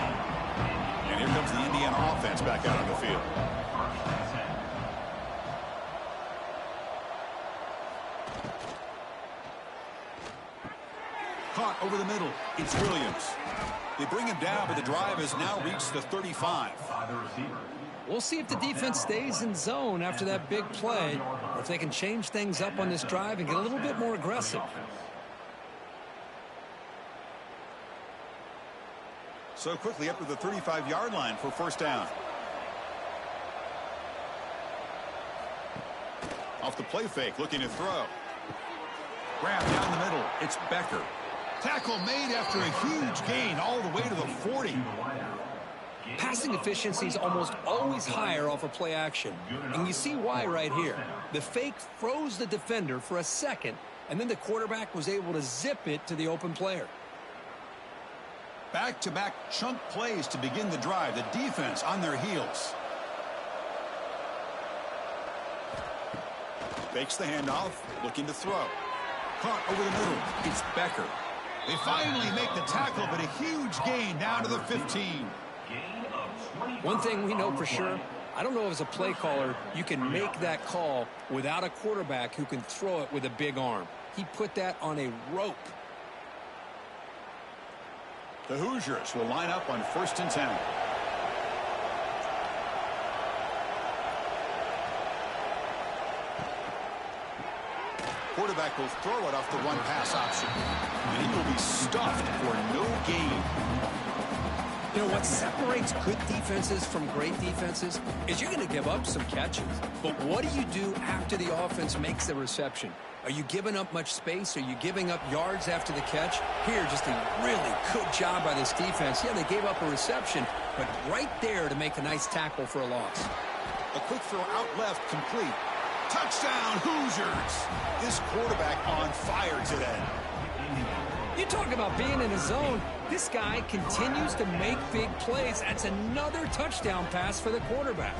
And here comes the Indiana offense back out on the field. Caught over the middle. It's Williams. They bring him down, but the drive has now reached the 35. By the receiver. We'll see if the defense stays in zone after that big play, or if they can change things up on this drive and get a little bit more aggressive. So quickly up to the 35-yard line for first down. Off the play fake, looking to throw. Grab down the middle. It's Becker. Tackle made after a huge gain all the way to the 40. Passing efficiency is almost always higher off of play action. And you see why right here. The fake froze the defender for a second, and then the quarterback was able to zip it to the open player. Back-to-back chunk plays to begin the drive. The defense on their heels. Fakes the handoff, looking to throw. Caught over the middle. It's Becker. They finally make the tackle, but a huge gain down to the 15. One thing we know for sure, I don't know as a play caller, you can make that call without a quarterback who can throw it with a big arm. He put that on a rope. The Hoosiers will line up on 1st and 10. Quarterback will throw it off the run-pass option. And he will be stuffed for no gain. You know, what separates good defenses from great defenses is you're going to give up some catches. But what do you do after the offense makes the reception? Are you giving up much space? Are you giving up yards after the catch? Here, just a really good job by this defense. Yeah, they gave up a reception, but right there to make a nice tackle for a loss. A quick throw out left, complete. Touchdown, Hoosiers! This quarterback on fire today. You talk about being in a zone. This guy continues to make big plays. That's another touchdown pass for the quarterback.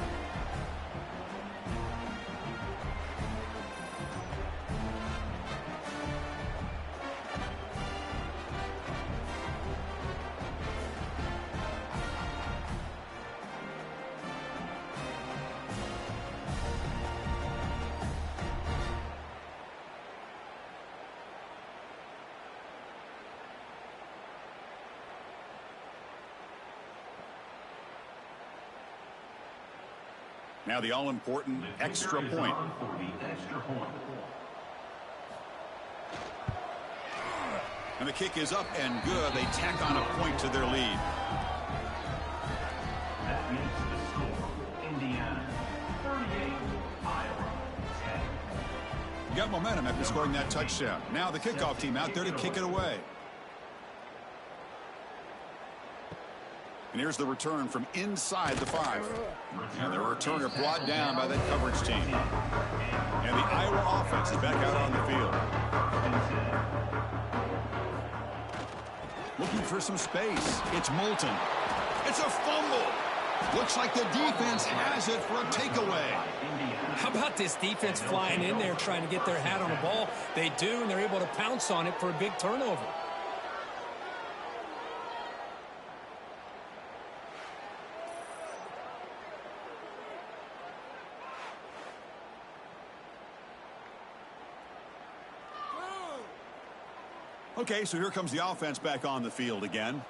Now the all-important extra point. And the kick is up and good. They tack on a point to their lead. That makes the score Indiana 38, Iowa 10. You got momentum after scoring that touchdown. Now the kickoff team out there to kick it away. And here's the return from inside the 5. And the returner brought down by that coverage team. And the Iowa offense is back out on the field. Looking for some space. It's Moulton. It's a fumble. Looks like the defense has it for a takeaway. How about this defense flying in there trying to get their hat on the ball? They do, and they're able to pounce on it for a big turnover. Okay, so here comes the offense back on the field again.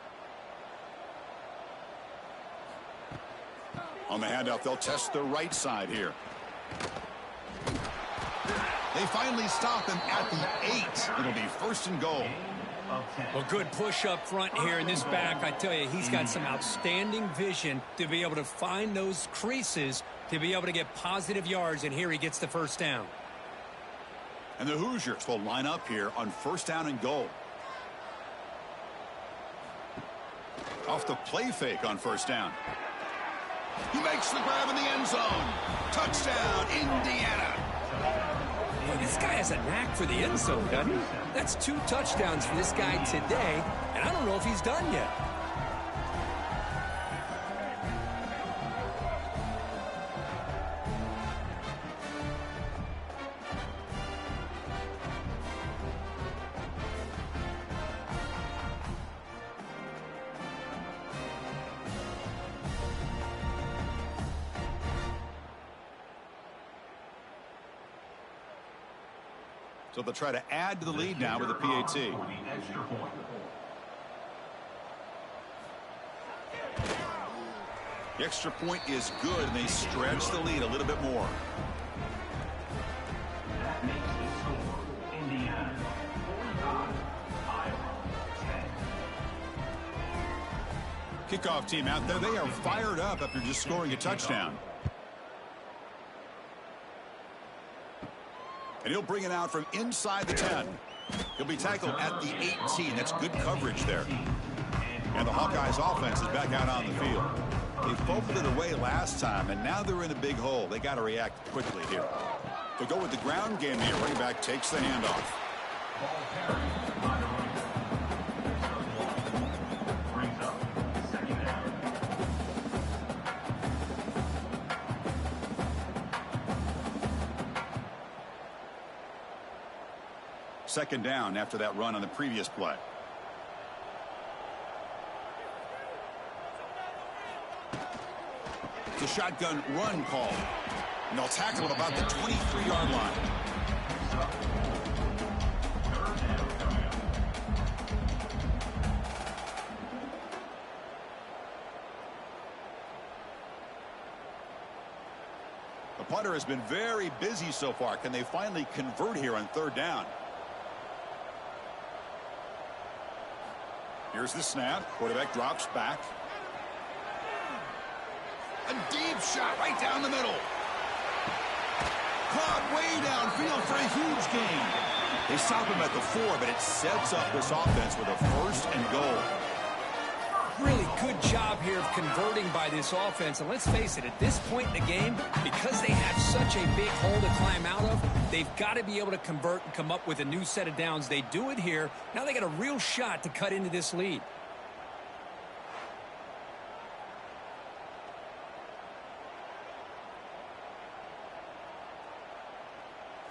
On the handoff, they'll test the right side here. They finally stop him at the 8. It'll be 1st and goal. Well, good push up front here in this back. I tell you, he's got some outstanding vision to be able to find those creases to be able to get positive yards, and here he gets the first down. And the Hoosiers will line up here on 1st down and goal. Off the play fake on 1st down. He makes the grab in the end zone. Touchdown, Indiana. Well, this guy has a knack for the end zone, doesn't he? That's 2 touchdowns for this guy today, and I don't know if he's done yet. So they'll try to add to the lead now with a PAT. The extra point is good, and they stretch the lead a little bit more. That makes the score Indiana 45, Iowa 10. Kickoff team out there, they are fired up after just scoring a touchdown. And he'll bring it out from inside the 10. He'll be tackled at the 18. That's good coverage there. And the Hawkeyes offense is back out on the field. They fumbled it away last time, and now they're in a big hole. They got to react quickly here. They'll go with the ground game here. Running back takes the handoff. Ball carried by the running back. Brings up second down. Second down after that run on the previous play. The shotgun run call. And they'll tackle him about the 23-yard line. Third down coming up. The punter has been very busy so far. Can they finally convert here on third down? Here's the snap. Quarterback drops back. A deep shot right down the middle. Caught way downfield for a huge gain. They stop him at the 4, but it sets up this offense with a first and goal. Really good job here of converting by this offense. And let's face it, at this point in the game, because they have such a big hole to climb out of, they've got to be able to convert and come up with a new set of downs. They do it here. Now they got a real shot to cut into this lead.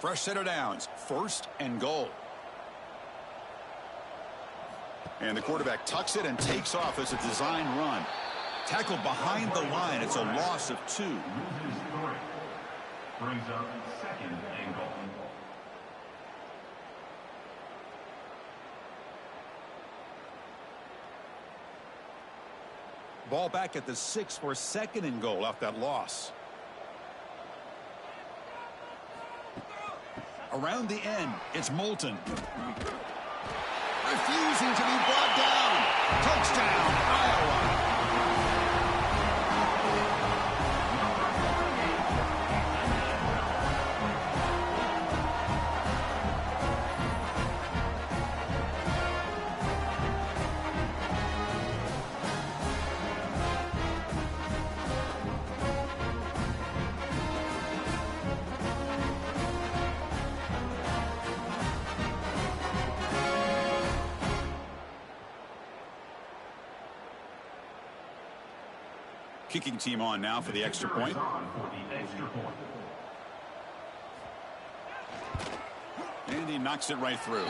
Fresh set of downs. First and goal. And the quarterback tucks it and takes off as a design run. Tackled behind the line. It's a loss of 2. Loses 3. Brings up second and goal. Ball back at the 6 for second and goal off that loss. Around the end, it's Moulton. Refusing to be brought down. Touchdown, Iowa. Kicking team on now for the extra point. And he knocks it right through.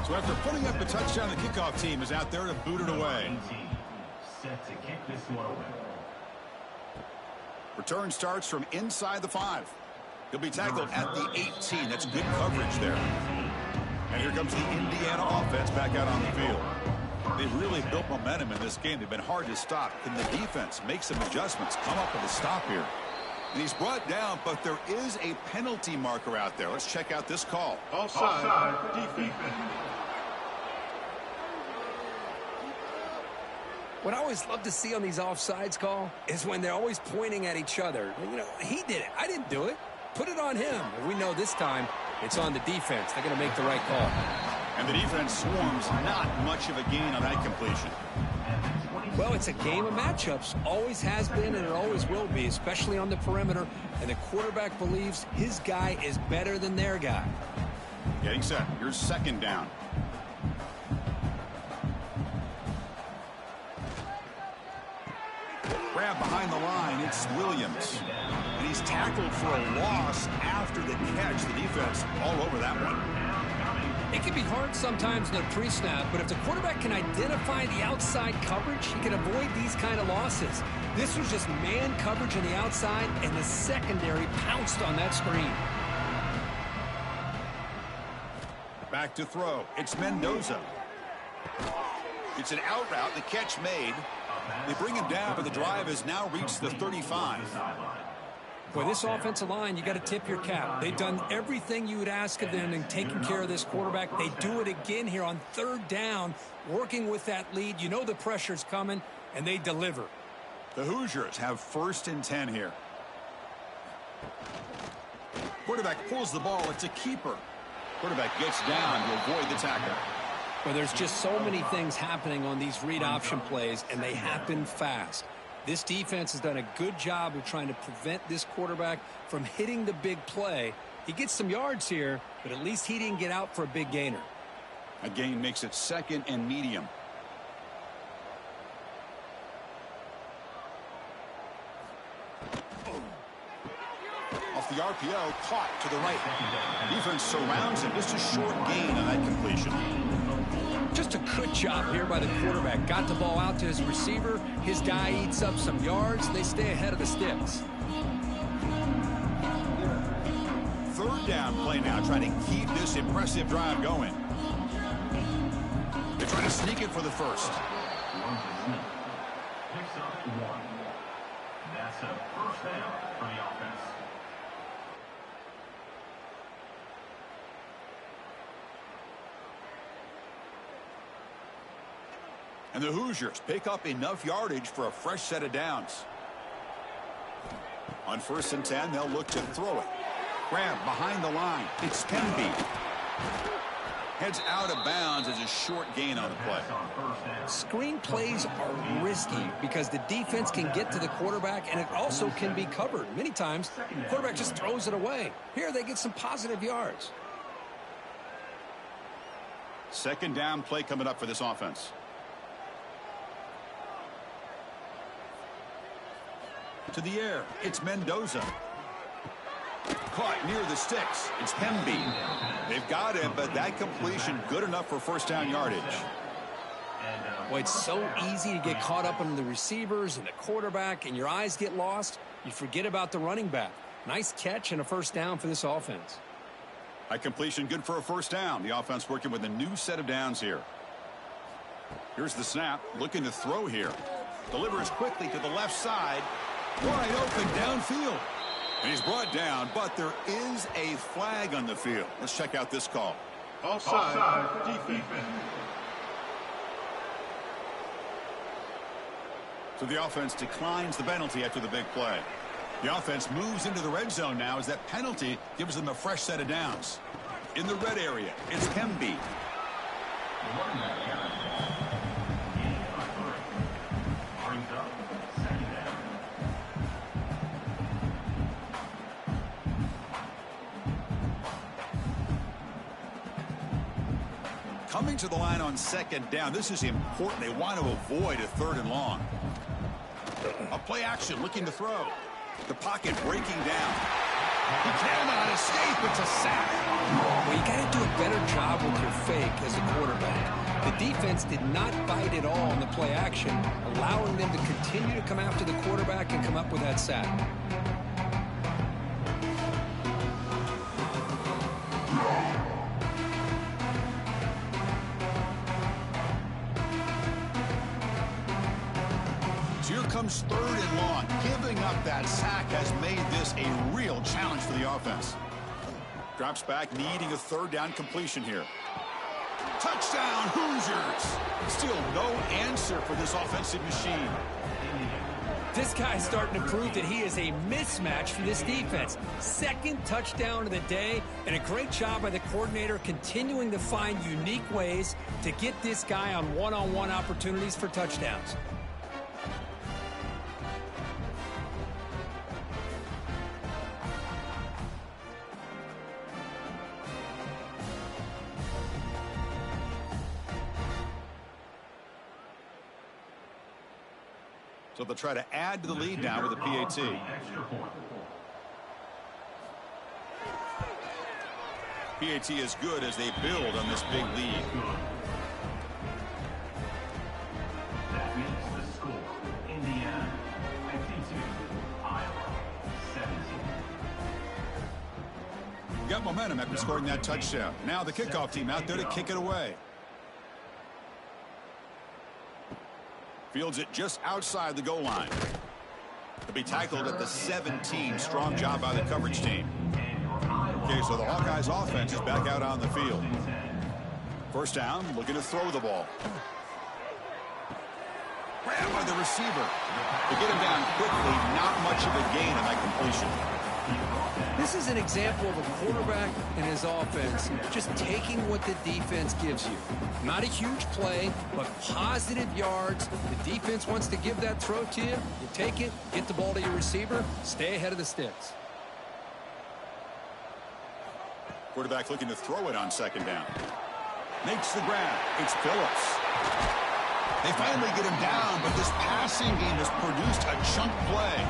So after putting up a touchdown, the kickoff team is out there to boot it away. Set to kick this one away. Return starts from inside the 5. He'll be tackled at the 18. That's good coverage there. And here comes the Indiana offense back out on the field. They've really built momentum in this game. They've been hard to stop. Can the defense make some adjustments, come up with a stop here? And he's brought down, but there is a penalty marker out there. Let's check out this call. Offside, defense. What I always love to see on these offsides call is when they're always pointing at each other. You know, he did it. I didn't do it. Put it on him. And we know this time it's on the defense. They're going to make the right call. And the defense swarms. Not much of a gain on that completion. Well, it's a game of matchups. Always has been and it always will be, especially on the perimeter. And the quarterback believes his guy is better than their guy. Getting set. Here's second down. Grab behind the line. It's Williams. And he's tackled for a loss after the catch. The defense all over that one. It can be hard sometimes in a pre-snap, but if the quarterback can identify the outside coverage, he can avoid these kind of losses. This was just man coverage on the outside, and the secondary pounced on that screen. Back to throw. It's Mendoza. It's an out route. The catch made. They bring him down, but the drive has now reached the 35. Boy, this offensive line, you got to tip your cap. They've done everything you would ask of them in taking care of this quarterback. They do it again here on third down, working with that lead. You know the pressure's coming, and they deliver. The Hoosiers have 1st and 10 here. Quarterback pulls the ball. It's a keeper. Quarterback gets down to avoid the tackle. Well, there's just so many things happening on these read option plays, and they happen fast. This defense has done a good job of trying to prevent this quarterback from hitting the big play. He gets some yards here, but at least he didn't get out for a big gainer. A gain makes it 2nd and medium. Off the RPO, caught to the right. Defense surrounds him. Just a short gain on that completion. Just a good job here by the quarterback. Got the ball out to his receiver. His guy eats up some yards. They stay ahead of the sticks. 3rd down play now, trying to keep this impressive drive going. They're trying to sneak it for the first. Picks up 1. That's a 1st down for the offense. And the Hoosiers pick up enough yardage for a fresh set of downs. On 1st and 10, they'll look to throw it. Grab behind the line. It's Penby. Heads out of bounds as a short gain on the play. Screen plays are risky because the defense can get to the quarterback, and it also can be covered. Many times, the quarterback just throws it away. Here, they get some positive yards. 2nd down play coming up for this offense. To the air, it's Mendoza. Caught near the sticks. It's Hemby. They've got him, but that completion good enough for 1st down yardage. Boy, it's so easy to get caught up on the receivers and the quarterback, and your eyes get lost. You forget about the running back. Nice catch and a 1st down for this offense. A completion good for a 1st down. The offense working with a new set of downs here. Here's the snap. Looking to throw here. Delivers quickly to the left side. Wide open downfield. And he's brought down, but there is a flag on the field. Let's check out this call. Offside defense. So the offense declines the penalty after the big play. The offense moves into the red zone now as that penalty gives them a fresh set of downs. In the red area, it's Hemby. Coming to the line on 2nd down. This is important. They want to avoid a 3rd and long. A play action looking to throw. The pocket breaking down. He cannot escape. It's a sack. Well, you got to do a better job with your fake as a quarterback. The defense did not bite at all in the play action, allowing them to continue to come after the quarterback and come up with that sack. So here comes 3rd and long. Giving up that sack has made this a real challenge for the offense. Drops back, needing a 3rd down completion here. Touchdown, Hoosiers! Still no answer for this offensive machine. This guy's starting to prove that he is a mismatch for this defense. 2nd touchdown of the day, and a great job by the coordinator continuing to find unique ways to get this guy on one-on-one opportunities for touchdowns. So they'll try to add to the lead now with a PAT. PAT is good as they build on this big lead. That makes the score Indiana 52, Iowa 17. Got got momentum after scoring that touchdown. Now the kickoff team out there to kick it away. Fields it just outside the goal line. To be tackled at the 17. Strong job by the coverage team. Okay, so the Hawkeyes offense is back out on the field. First down, looking to throw the ball. Grabbed by the receiver. To get him down quickly, not much of a gain on that completion. This is an example of a quarterback and his offense just taking what the defense gives you. Not a huge play, but positive yards. The defense wants to give that throw to you. You take it, get the ball to your receiver, stay ahead of the sticks. Quarterback looking to throw it on second down. Makes the grab. It's Phillips. They finally get him down, but this passing game has produced a chunk play.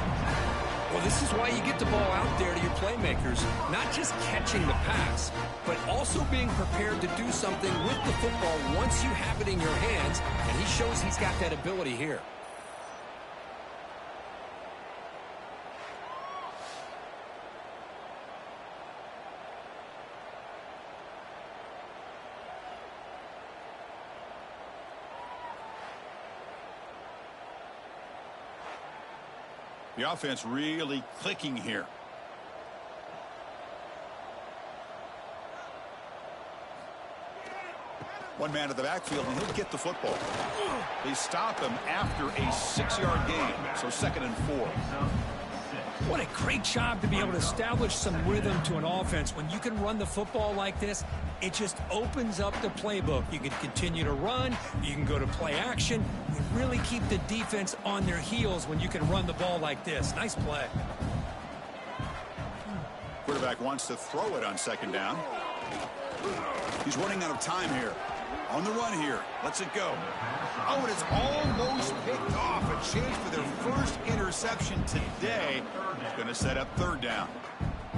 Well, this is why you get the ball out there to your playmakers, not just catching the pass, but also being prepared to do something with the football once you have it in your hands, and he shows he's got that ability here. The offense really clicking here. One man to the backfield, and he'll get the football. They stop him after a 6-yard gain, so 2nd and 4. What a great job to be able to establish some rhythm to an offense. When you can run the football like this, it just opens up the playbook. You can continue to run. You can go to play action. You really keep the defense on their heels when you can run the ball like this. Nice play. Quarterback wants to throw it on second down. He's running out of time here. On the run here. Lets it go. Oh, and it's almost picked off. A chance for their first interception today. It's going to set up third down.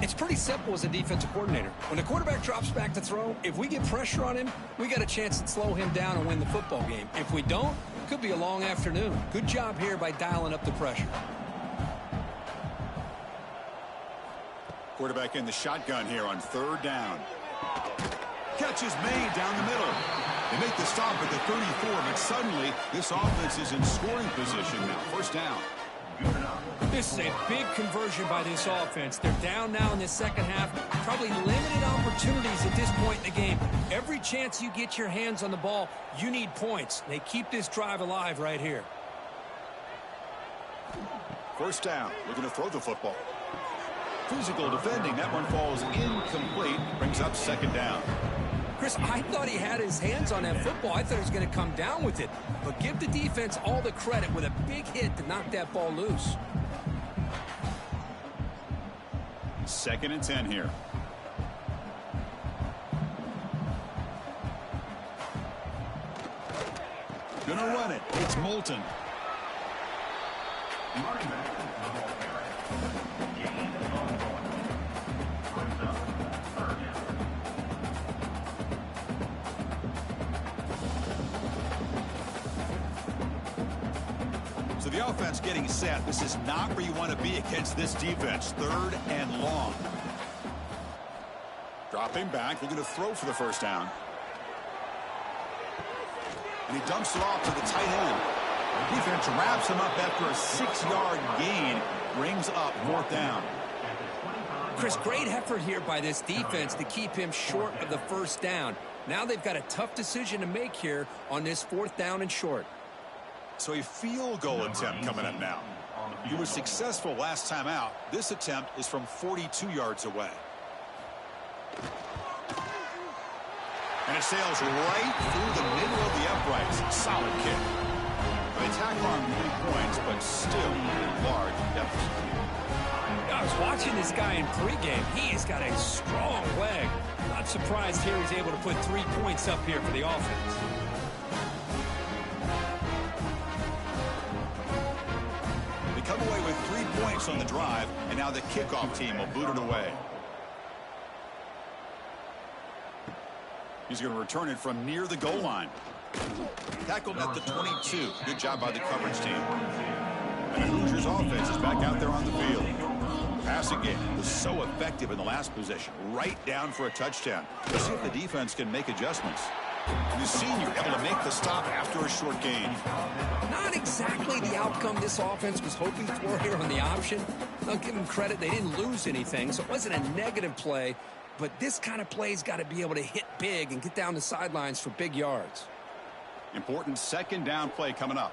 It's pretty simple as a defensive coordinator. When the quarterback drops back to throw, if we get pressure on him, we got a chance to slow him down and win the football game. If we don't, it could be a long afternoon. Good job here by dialing up the pressure. Quarterback in the shotgun here on third down. Catch is made down the middle. They make the stop at the 34, but suddenly this offense is in scoring position now. First down. This is a big conversion by this offense. They're down now in the second half. Probably limited opportunities at this point in the game. Every chance you get your hands on the ball, you need points. They keep this drive alive right here. First down. Looking to throw the football. Physical defending. That one falls incomplete. Brings up second down. Chris, I thought he had his hands on that football. I thought he was going to come down with it. But give the defense all the credit with a big hit to knock that ball loose. 2nd and 10 here. Gonna run it. It's Moulton. So the offense getting set. This is not where you want to be against this defense. 3rd and long. Dropping back, looking to throw for the first down. And he dumps it off to the tight end. The defense wraps him up after a 6-yard gain. Brings up 4th down. Chris, great effort here by this defense to keep him short of the first down. Now they've got a tough decision to make here on this 4th down and short. So a field goal attempt coming up now. He was successful last time out. This attempt is from 42 yards away. And it sails right through the middle of the uprights. Solid kick. They tack on 3 points, but still a large deficit. I was watching this guy in pregame. He has got a strong leg. Not surprised here he's able to put 3 points up here for the offense. They come away with 3 points on the drive, and now the kickoff team will boot it away. He's going to return it from near the goal line. Tackled at the 22. Good job by the coverage team. And the Hoosiers offense is back out there on the field. Pass again. Was so effective in the last possession. Right down for a touchdown. Let's see if the defense can make adjustments. The senior able to make the stop after a short gain. Not exactly the outcome this offense was hoping for here on the option. I'll give them credit. They didn't lose anything, so it wasn't a negative play. But this kind of play's got to be able to hit big and get down the sidelines for big yards. Important second down play coming up.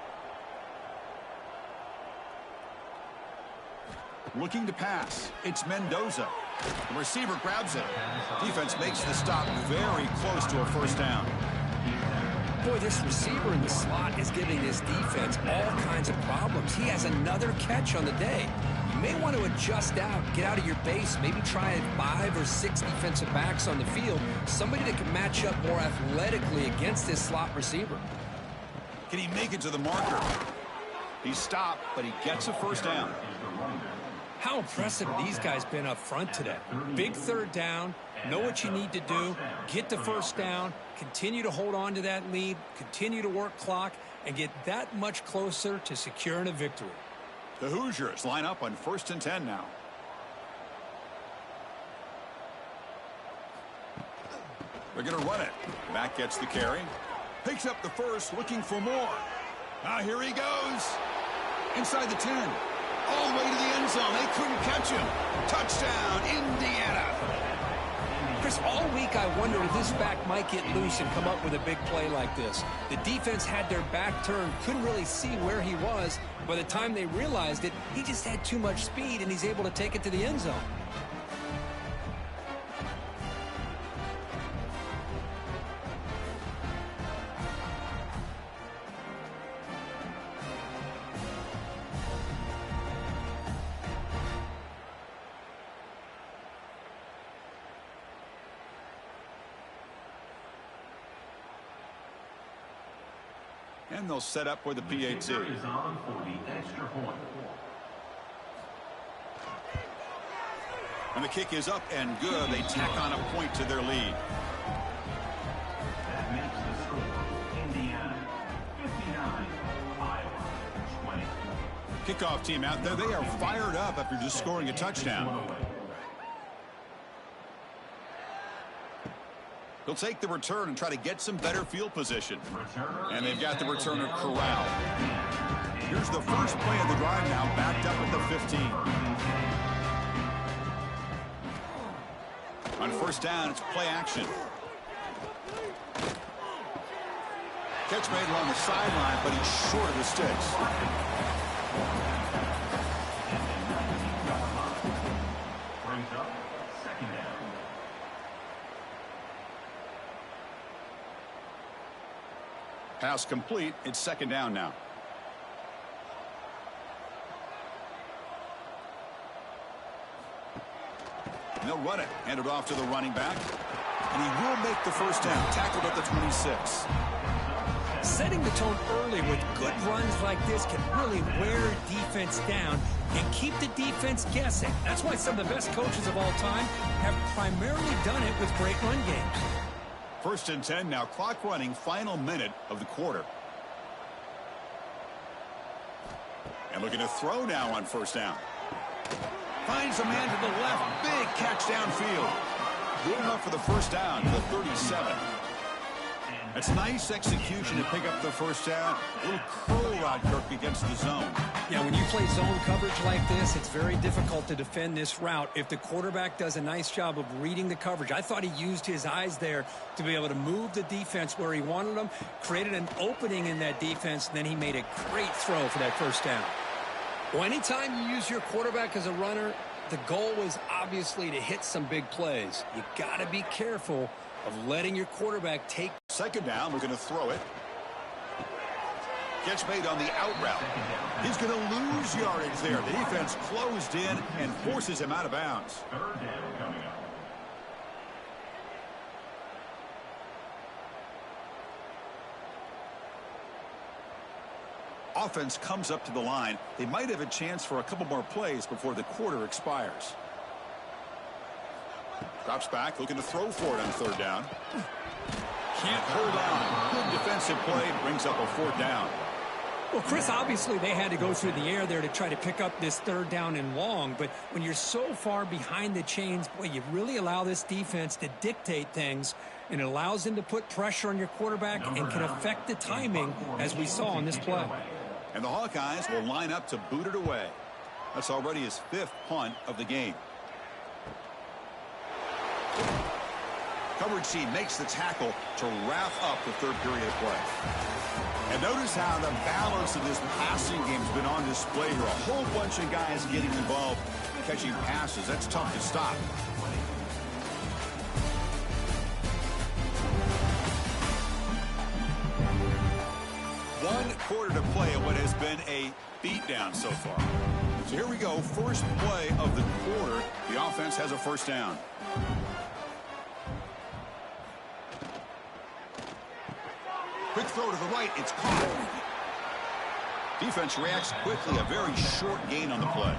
Looking to pass. It's Mendoza. The receiver grabs it. Defense makes the stop very close to a first down. Boy, this receiver in the slot is giving this defense all kinds of problems. He has another catch on the day. You may want to adjust out, get out of your base, maybe try 5 or 6 defensive backs on the field, somebody that can match up more athletically against this slot receiver. Can he make it to the marker? He stopped, but he gets a first down. How impressive these guys been up front today. Big third down, know what you need to do, get the first down, continue to hold on to that lead, continue to work clock, and get that much closer to securing a victory. The Hoosiers line up on 1st and 10 now. They're going to run it. Back gets the carry. Picks up the first, looking for more. Now here he goes. Inside the 10. All the way to the end zone. They couldn't catch him. Touchdown, Indiana. Chris, all week I wondered if this back might get loose and come up with a big play like this. The defense had their back turned, couldn't really see where he was. By the time they realized it, he just had too much speed, and he's able to take it to the end zone. And they'll set up with the PAT. Is on for the extra point. And the kick is up and good. They tack on a point to their lead. That makes the score Indiana 59, Iowa 20. Kickoff team out there. They are fired up after just scoring a touchdown. They'll take the return and try to get some better field position. And they've got the returner corralled. Here's the first play of the drive now, backed up at the 15. On first down, it's play action. Catch made along the sideline, but he's short of the sticks. Brings up second down. Pass complete. It's second down now. And they'll run it. Hand it off to the running back. And he will make the first down. Tackled at the 26. Setting the tone early with good runs like this can really wear defense down and keep the defense guessing. That's why some of the best coaches of all time have primarily done it with great run games. 1st and 10 now. Clock running. Final minute of the quarter. And looking to throw now on first down. Finds a man to the left. Big catch downfield. Good enough for the first down to the 37. It's nice execution to pick up the first down. A little curl route, Kirk, against the zone. Yeah, when you play zone coverage like this, it's very difficult to defend this route if the quarterback does a nice job of reading the coverage. I thought he used his eyes there to be able to move the defense where he wanted them, created an opening in that defense, and then he made a great throw for that first down. Well, anytime you use your quarterback as a runner, the goal is obviously to hit some big plays. You got to be careful of letting your quarterback take. Second down, we're going to throw it. Catch made on the out route. He's going to lose yardage there. The defense closed in and forces him out of bounds. Third down coming up. Offense comes up to the line. They might have a chance for a couple more plays before the quarter expires. Drops back, looking to throw for it on third down. Can't hold on. Good defensive play, brings up a fourth down. Well, Chris, obviously they had to go through the air there to try to pick up this third down and long, but when you're so far behind the chains, boy, you really allow this defense to dictate things, and it allows them to put pressure on your quarterback and can affect the timing, as we saw on this play. And the Hawkeyes will line up to boot it away. That's already his 5th punt of the game. Coverage team makes the tackle to wrap up the third period of play. And notice how the balance of this passing game has been on display here. A whole bunch of guys getting involved catching passes. That's tough to stop. One quarter to play in what has been a beatdown so far. So here we go. First play of the quarter. The offense has a first down. Quick throw to the right. It's caught. Defense reacts quickly. A very short gain on the play.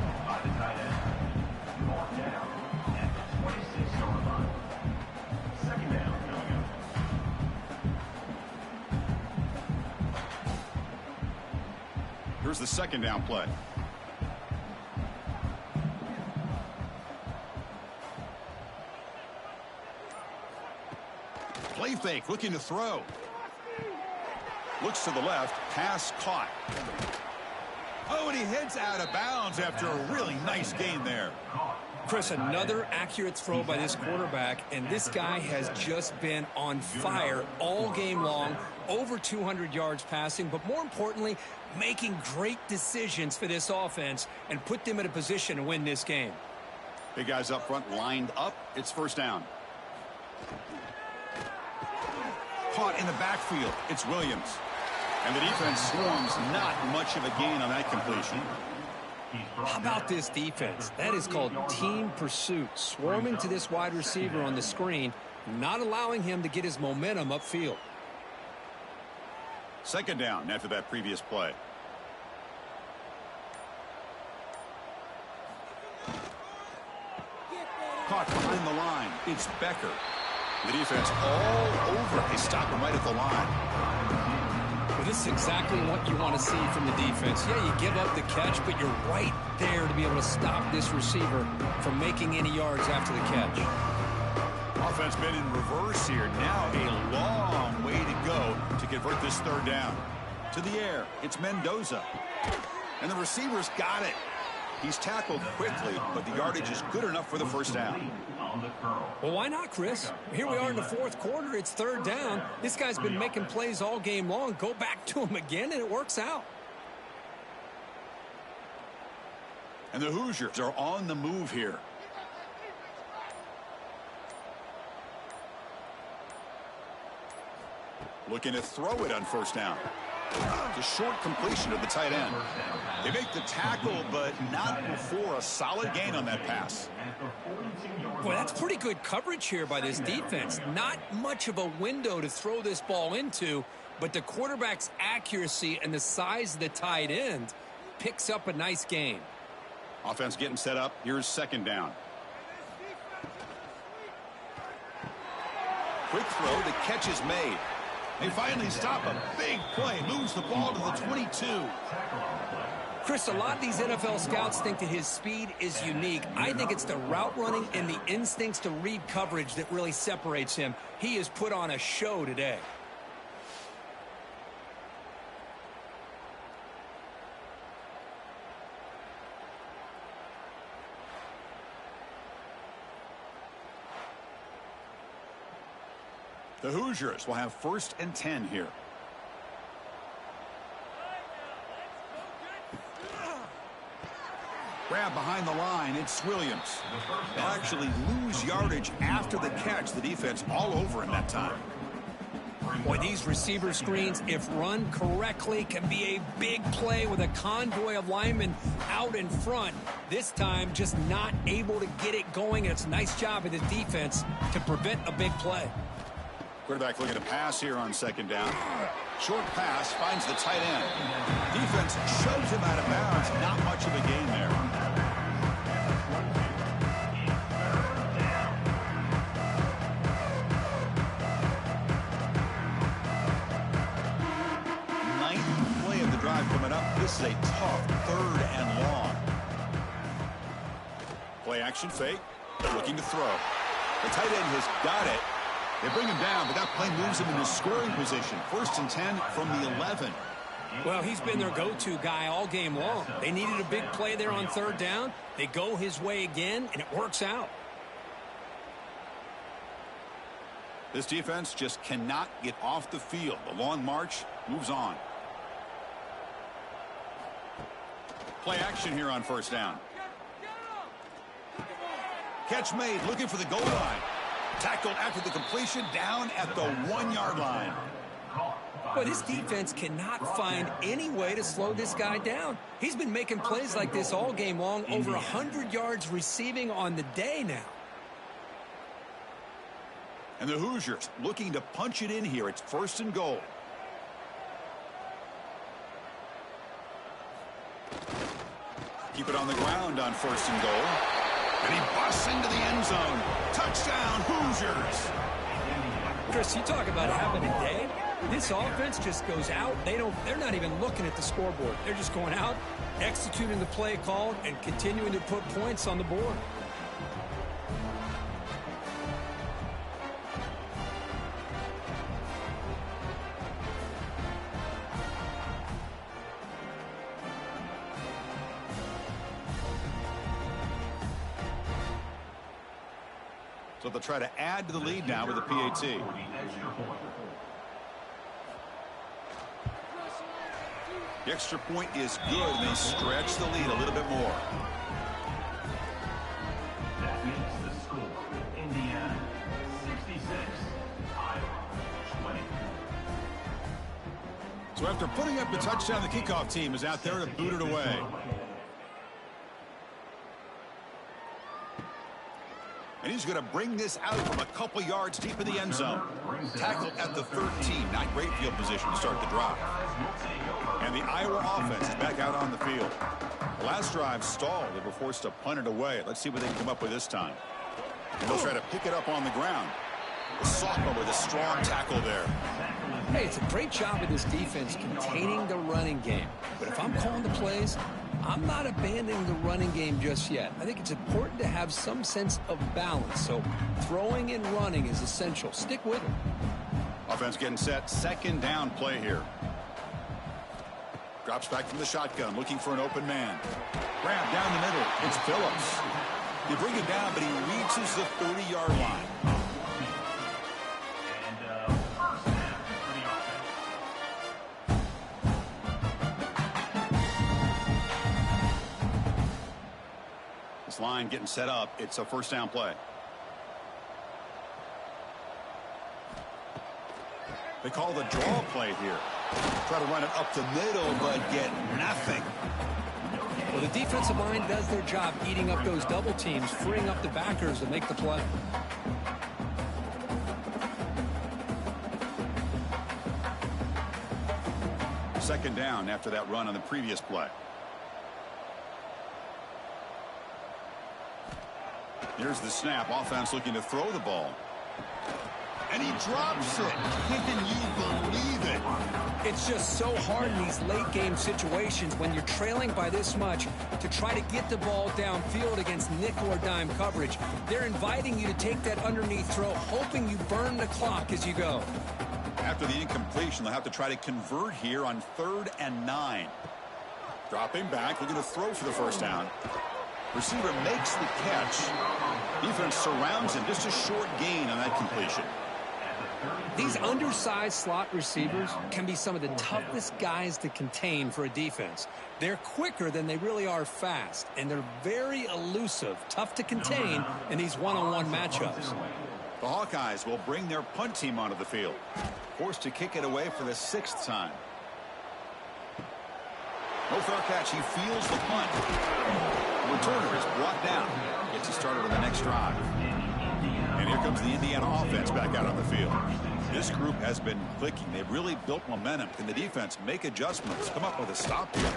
Here's the second down play. Play fake, looking to throw. Looks to the left, pass caught. Oh, and he heads out of bounds after a really nice gain there. Chris, another accurate throw by this quarterback, and this guy has just been on fire all game long, over 200 yards passing, but more importantly, making great decisions for this offense and put them in a position to win this game. Big guys up front lined up. It's first down. Caught in the backfield. It's Williams. And the defense swarms. Not much of a gain on that completion. How about this defense? That is called team pursuit. Swarming to this wide receiver on the screen, not allowing him to get his momentum upfield. Second down after that previous play. Caught behind the line. It's Becker. The defense all over. They stop him right at the line. Well, this is exactly what you want to see from the defense. Yeah, you give up the catch, but you're right there to be able to stop this receiver from making any yards after the catch. Offense been in reverse here. Now a long way to go to convert this third down. To the air, it's Mendoza. And the receiver's got it. He's tackled quickly, but the yardage is good enough for the first down. Well, why not, Chris? Here we are in the fourth quarter. It's third down. This guy's been making plays all game long. Go back to him again, and it works out. And the Hoosiers are on the move here. Looking to throw it on first down. The short completion of the tight end. They make the tackle, but not before a solid gain on that pass. Boy, that's pretty good coverage here by this defense. Not much of a window to throw this ball into, but the quarterback's accuracy and the size of the tight end picks up a nice gain. Offense getting set up. Here's second down. Quick throw. The catch is made. They finally stop a big play. Moves the ball to the 22. Chris, a lot of these NFL scouts think that his speed is unique. I think it's the route running and the instincts to read coverage that really separates him. He has put on a show today. The Hoosiers will have 1st and 10 here. Grab behind the line. It's Williams. They'll actually lose yardage after the catch. The defense all over him that time. Boy, these receiver screens, if run correctly, can be a big play with a convoy of linemen out in front. This time, just not able to get it going. It's a nice job of the defense to prevent a big play. Quarterback looking to pass here on second down. Short pass finds the tight end. Defense shoves him out of bounds. Not much of a gain there. Ninth play of the drive coming up. This is a tough 3rd and long. Play action fake. Looking to throw. The tight end has got it. They bring him down, but that play moves him into scoring position. 1st and 10 from the 11. Well, he's been their go-to guy all game long. They needed a big play there on 3rd down. They go his way again, and it works out. This defense just cannot get off the field. The long march moves on. Play action here on 1st down. Catch made, looking for the goal line. Tackled after the completion, down at the 1-yard line. But this defense cannot find any way to slow this guy down. He's been making plays like this all game long, over 100 yards receiving on the day now. And the Hoosiers looking to punch it in here. It's 1st and goal. Keep it on the ground on 1st and goal. And he busts into the end zone. Touchdown, Hoosiers. Chris, you talk about having a day. This offense just goes out. They're not even looking at the scoreboard. They're just going out, executing the play called, and continuing to put points on the board. So they'll try to add to the lead now with a PAT. The extra point is good, and they stretch the lead a little bit more. That makes the score Indiana 66, Iowa 20. So after putting up the touchdown, the kickoff team is out there to boot it away. And he's going to bring this out from a couple yards deep in the end zone. Tackled at the 13. Not great field position to start the drive. And the Iowa offense is back out on the field. The last drive stalled. They were forced to punt it away. Let's see what they can come up with this time. And they'll try to pick it up on the ground. The sophomore with a strong tackle there. Hey, it's a great job of this defense containing the running game. But if I'm calling the plays, I'm not abandoning the running game just yet. I think it's important to have some sense of balance. So throwing and running is essential. Stick with it. Offense getting set. 2nd down play here. Drops back from the shotgun, looking for an open man. Grab down the middle. It's Phillips. They bring him down, but he reaches the 30-yard line. This line getting set up. It's a 1st down play. They call the draw play here. Try to run it up the middle, but get nothing. Well, the defensive line does their job eating up those double teams, freeing up the backers to make the play. Second down after that run on the previous play. Here's the snap. Offense looking to throw the ball. And he drops it. Can you believe it? It's just so hard in these late-game situations when you're trailing by this much to try to get the ball downfield against nickel or dime coverage. They're inviting you to take that underneath throw, hoping you burn the clock as you go. After the incompletion, they'll have to try to convert here on 3rd and 9. Dropping back, looking to throw for the 1st down. Receiver makes the catch. Defense surrounds him. Just a short gain on that completion. These undersized slot receivers can be some of the toughest guys to contain for a defense. They're quicker than they really are fast, and they're very elusive, tough to contain in these one-on-one matchups. The Hawkeyes will bring their punt team onto the field. Forced to kick it away for the 6th time. No fair catch. He feels the punt. The returner is brought down. Gets us started on the next drive. And here comes the Indiana offense back out on the field. This group has been clicking. They've really built momentum. Can the defense make adjustments? Come up with a stop here.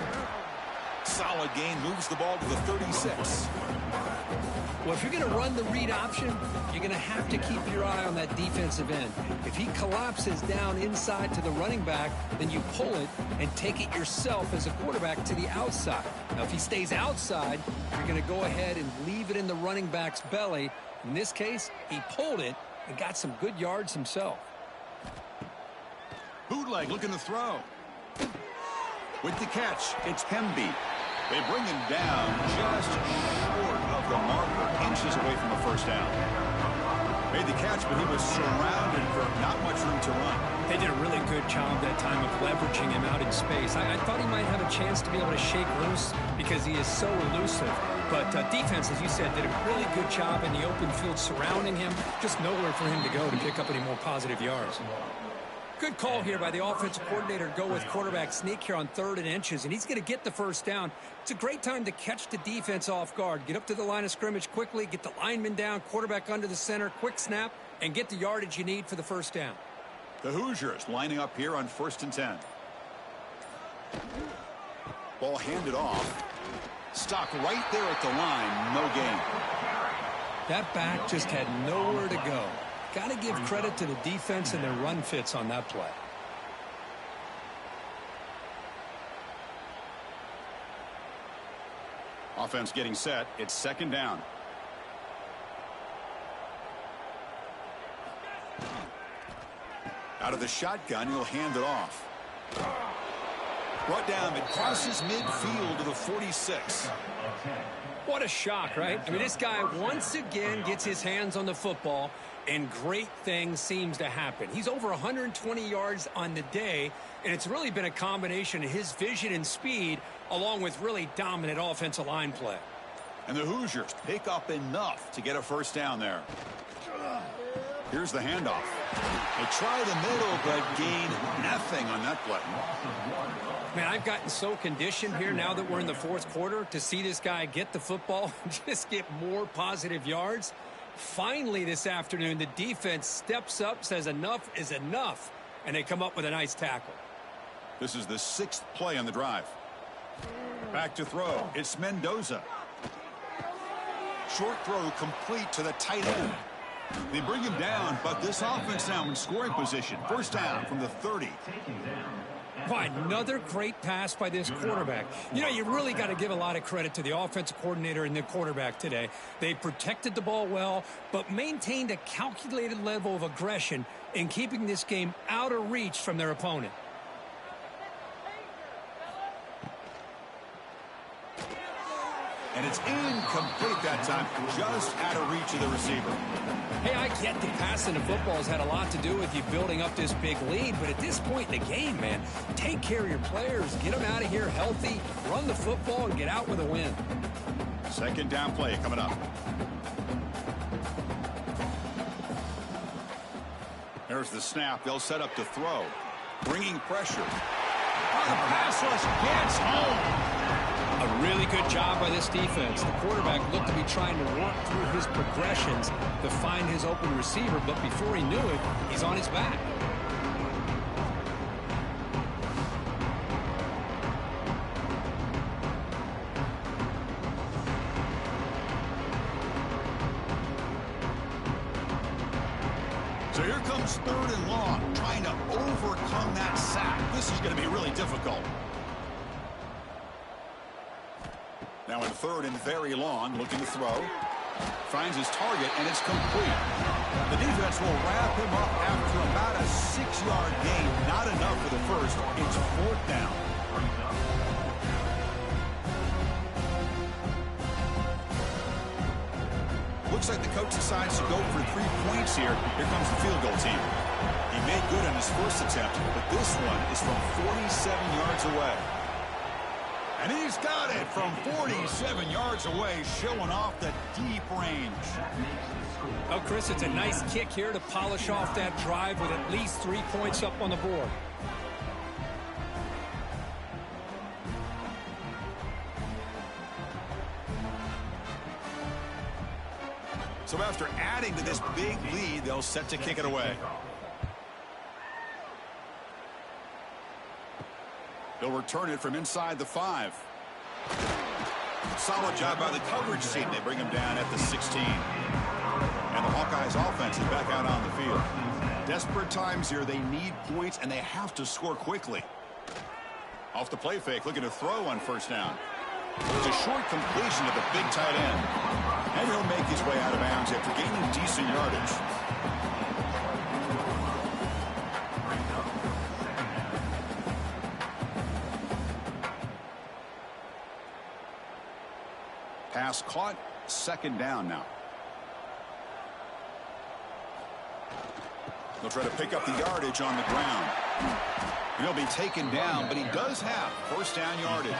Solid gain. Moves the ball to the 36. Well, if you're going to run the read option, you're going to have to keep your eye on that defensive end. If he collapses down inside to the running back, then you pull it and take it yourself as a quarterback to the outside. Now, if he stays outside, you're going to go ahead and leave it in the running back's belly. In this case, he pulled it and got some good yards himself. Bootleg looking to throw. With the catch, it's Hemby. They bring him down just short of the marker, inches away from a first down. Made the catch, but he was surrounded for not much room to run. They did a really good job that time of leveraging him out in space. I thought he might have a chance to be able to shake loose because he is so elusive. But defense, as you said, did a really good job in the open field surrounding him. Just nowhere for him to go to pick up any more positive yards. Good call here by the offensive coordinator to go with quarterback sneak here on 3rd and inches, and he's going to get the first down. It's a great time to catch the defense off guard. Get up to the line of scrimmage quickly, get the lineman down, quarterback under the center, quick snap, and get the yardage you need for the first down. The Hoosiers lining up here on 1st and 10. Ball handed off. Stock right there at the line, no gain. That back just had nowhere to go. Got to give credit to the defense and their run fits on that play. Offense getting set. It's 2nd down. Out of the shotgun, he'll hand it off. Brought down, it crosses midfield to the 46. What a shock, right? I mean, this guy once again gets his hands on the football, and great things seems to happen. He's over 120 yards on the day, and it's really been a combination of his vision and speed along with really dominant offensive line play. And the Hoosiers pick up enough to get a first down there. Here's the handoff. They try the middle, but gain nothing on that play. Man, I've gotten so conditioned here now that we're in the 4th quarter to see this guy get the football and just get more positive yards. Finally this afternoon, the defense steps up, says enough is enough, and they come up with a nice tackle. This is the 6th play on the drive. Back to throw. It's Mendoza. Short throw complete to the tight end. They bring him down, but this offense now in scoring position. First down from the 30. Boy, another great pass by this quarterback. You know, you really got to give a lot of credit to the offensive coordinator and the quarterback today. They protected the ball well, but maintained a calculated level of aggression in keeping this game out of reach from their opponent. And it's incomplete that time, just out of reach of the receiver. Hey, I get that passing the football has had a lot to do with you building up this big lead, but at this point in the game, man, take care of your players, get them out of here healthy, run the football, and get out with a win. 2nd down play coming up. There's the snap. They'll set up to throw. Bringing pressure. Oh, the pass rush gets home. A really good job by this defense. The quarterback looked to be trying to work through his progressions to find his open receiver, but before he knew it, he's on his back. So here comes 3rd and long, trying to overcome that sack. This is going to be really difficult. Now in 3rd and very long, looking to throw. Finds his target, and it's complete. The defense will wrap him up after about a 6-yard gain. Not enough for the first. It's 4th down. Looks like the coach decides to go for 3 points here. Here comes the field goal team. He made good on his first attempt, but this one is from 47 yards away. And he's got it from 47 yards away, showing off the deep range. Oh, Chris, it's a nice kick here to polish off that drive with at least 3 points up on the board. So after adding to this big lead, they'll set to kick it away. They'll return it from inside the 5. Solid job by the coverage team. They bring him down at the 16. And the Hawkeyes offense is back out on the field. Desperate times here. They need points, and they have to score quickly. Off the play fake, looking to throw on first down. It's a short completion to the big tight end. And he'll make his way out of bounds after gaining decent yardage. Pass caught, second down now. They'll try to pick up the yardage on the ground. He'll be taken down, but he does have first down yardage.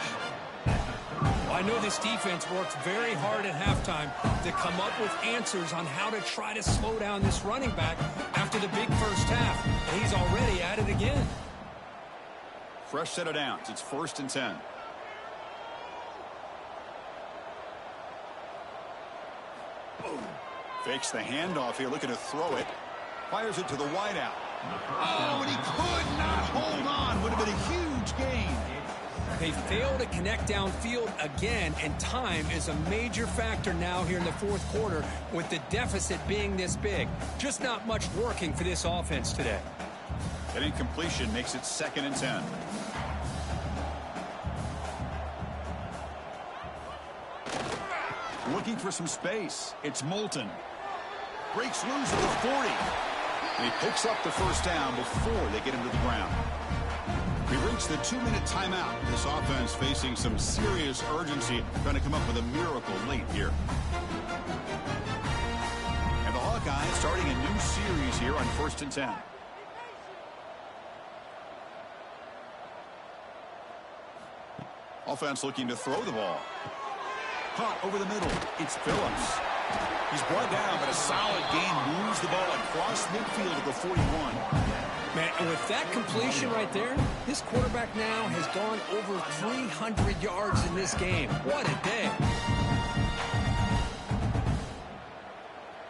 Well, I know this defense worked very hard at halftime to come up with answers on how to try to slow down this running back after the big first half. And he's already at it again. Fresh set of downs. It's 1st and 10. Fakes the handoff here, looking to throw it. Fires it to the wideout. Oh, and he could not hold on. Would have been a huge gain. They fail to connect downfield again, and time is a major factor now here in the fourth quarter with the deficit being this big. Just not much working for this offense today. That incompletion makes it 2nd and 10. Looking for some space. It's Moulton. Breaks loose at the 40. And he picks up the first down before they get him to the ground. We've reached the 2-minute timeout. This offense facing some serious urgency, trying to come up with a miracle late here. And the Hawkeyes starting a new series here on 1st and 10. Offense looking to throw the ball. Caught over the middle. It's Phillips. He's brought down, but a solid gain moves the ball across midfield to the 41. Man, and with that completion right there, this quarterback now has gone over 300 yards in this game. What a day.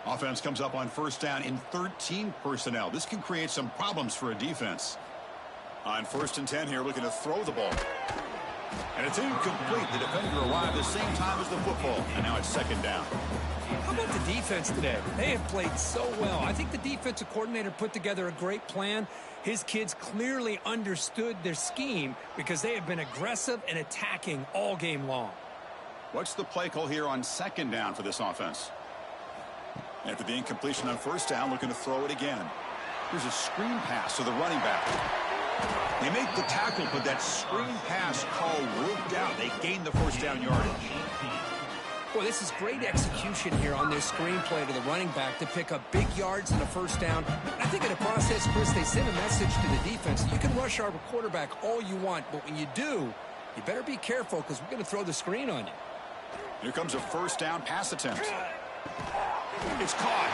Offense comes up on first down in 13 personnel. This can create some problems for a defense. On 1st and 10 here, looking to throw the ball. And it's incomplete. The defender arrived the same time as the football. And now it's 2nd down. How about the defense today? They have played so well. I think the defensive coordinator put together a great plan. His kids clearly understood their scheme because they have been aggressive and attacking all game long. What's the play call here on 2nd down for this offense? After the incompletion on first down, looking to throw it again. Here's a screen pass to the running back. They make the tackle, but that screen pass call worked out. They gained the first down yardage. Boy, this is great execution here on their screen play to the running back to pick up big yards and a first down. I think in the process, Chris, they send a message to the defense. You can rush our quarterback all you want, but when you do, you better be careful because we're going to throw the screen on you. Here comes a first down pass attempt. It's caught.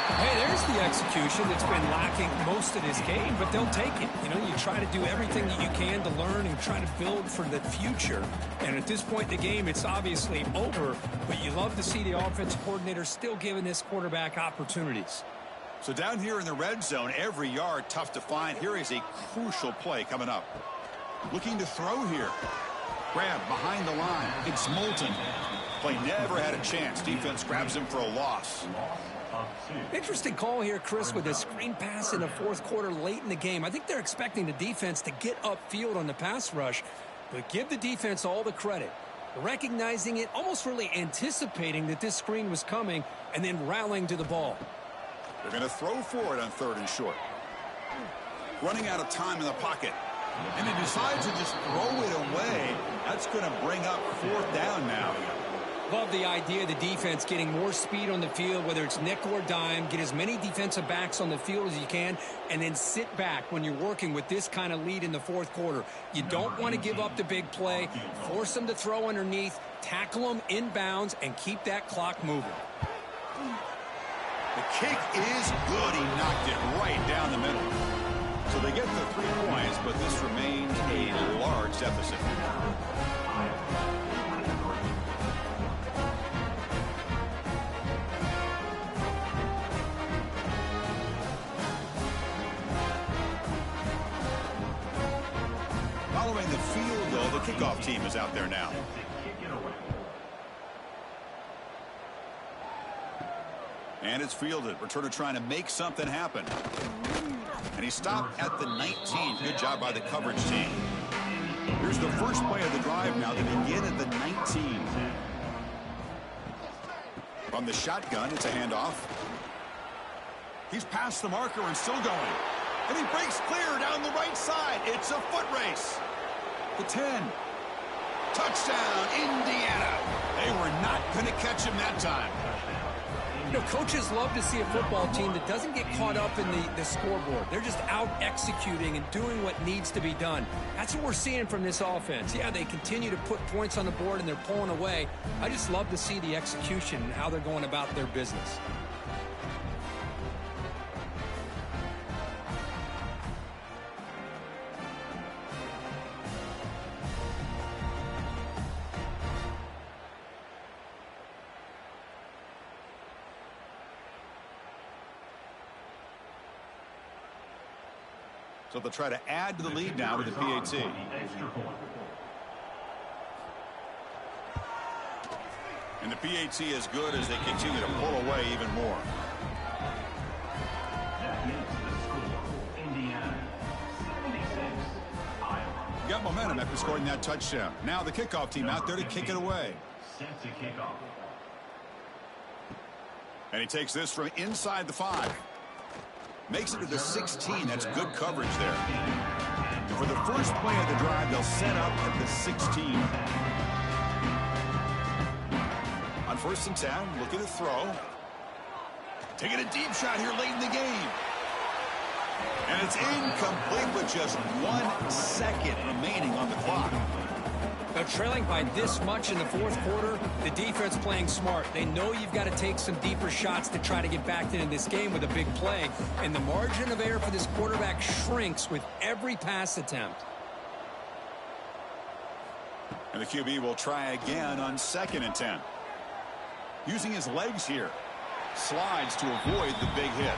Hey, there's the execution that's been lacking most of this game, but they'll take it. You know, you try to do everything that you can to learn and try to build for the future. And at this point in the game, it's obviously over, but you love to see the offensive coordinator still giving this quarterback opportunities. So down here in the red zone, every yard tough to find. Here is a crucial play coming up. Looking to throw here. Grab behind the line. It's Moulton. Play never had a chance. Defense grabs him for a loss. Interesting call here, Chris, with a screen pass in the fourth quarter late in the game. I think they're expecting the defense to get upfield on the pass rush, but give the defense all the credit. Recognizing it, almost really anticipating that this screen was coming, and then rallying to the ball. They're going to throw for it on 3rd and short. Running out of time in the pocket. And he decides to just throw it away. That's going to bring up 4th down now. Love the idea of the defense getting more speed on the field, whether it's nickel or dime, get as many defensive backs on the field as you can, and then sit back when you're working with this kind of lead in the fourth quarter. You don't want to give up the big play, force them to throw underneath, tackle them inbounds, and keep that clock moving. The kick is good. He knocked it right down the middle. So they get the 3 points, but this remains a large deficit. Following the field goal, the kickoff team is out there now. And it's fielded. Returner trying to make something happen. And he stopped at the 19. Good job by the coverage team. Here's the first play of the drive now. They begin at the 19. From the shotgun, it's a handoff. He's past the marker and still going. And he breaks clear down the right side. It's a foot race. The 10. Touchdown, Indiana. They were not going to catch him that time. You know, coaches love to see a football team that doesn't get caught up in the scoreboard. They're just out executing and doing what needs to be done. That's what we're seeing from this offense. Yeah, they continue to put points on the board and they're pulling away. I just love to see the execution and how they're going about their business. So they'll try to add to the lead now with the PAT. And the PAT is good as they continue to pull away even more. Got momentum after scoring that touchdown. Now the kickoff team out there to kick it away. And he takes this from inside the 5. Makes it to the 16. That's good coverage there. And for the first play of the drive, they'll set up at the 16. On 1st and 10, look at the throw. Taking a deep shot here late in the game. And it's incomplete with just 1 second remaining on the clock. Now, trailing by this much in the 4th quarter, the defense playing smart. They know you've got to take some deeper shots to try to get back into this game with a big play. And the margin of error for this quarterback shrinks with every pass attempt. And the QB will try again on 2nd and 10. Using his legs here. Slides to avoid the big hit.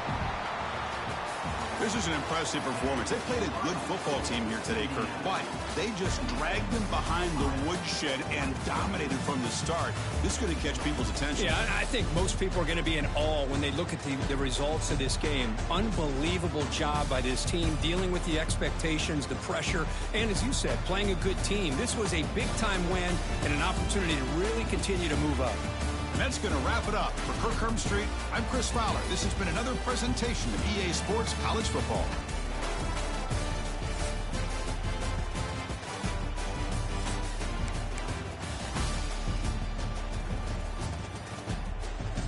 This is an impressive performance. They played a good football team here today, Kirk, but they just dragged them behind the woodshed and dominated from the start. This is going to catch people's attention. Yeah, I think most people are going to be in awe when they look at the results of this game. Unbelievable job by this team, dealing with the expectations, the pressure, and as you said, playing a good team. This was a big-time win and an opportunity to really continue to move up. And that's going to wrap it up. For Kirk Herbstreit, I'm Chris Fowler. This has been another presentation of EA Sports College Football.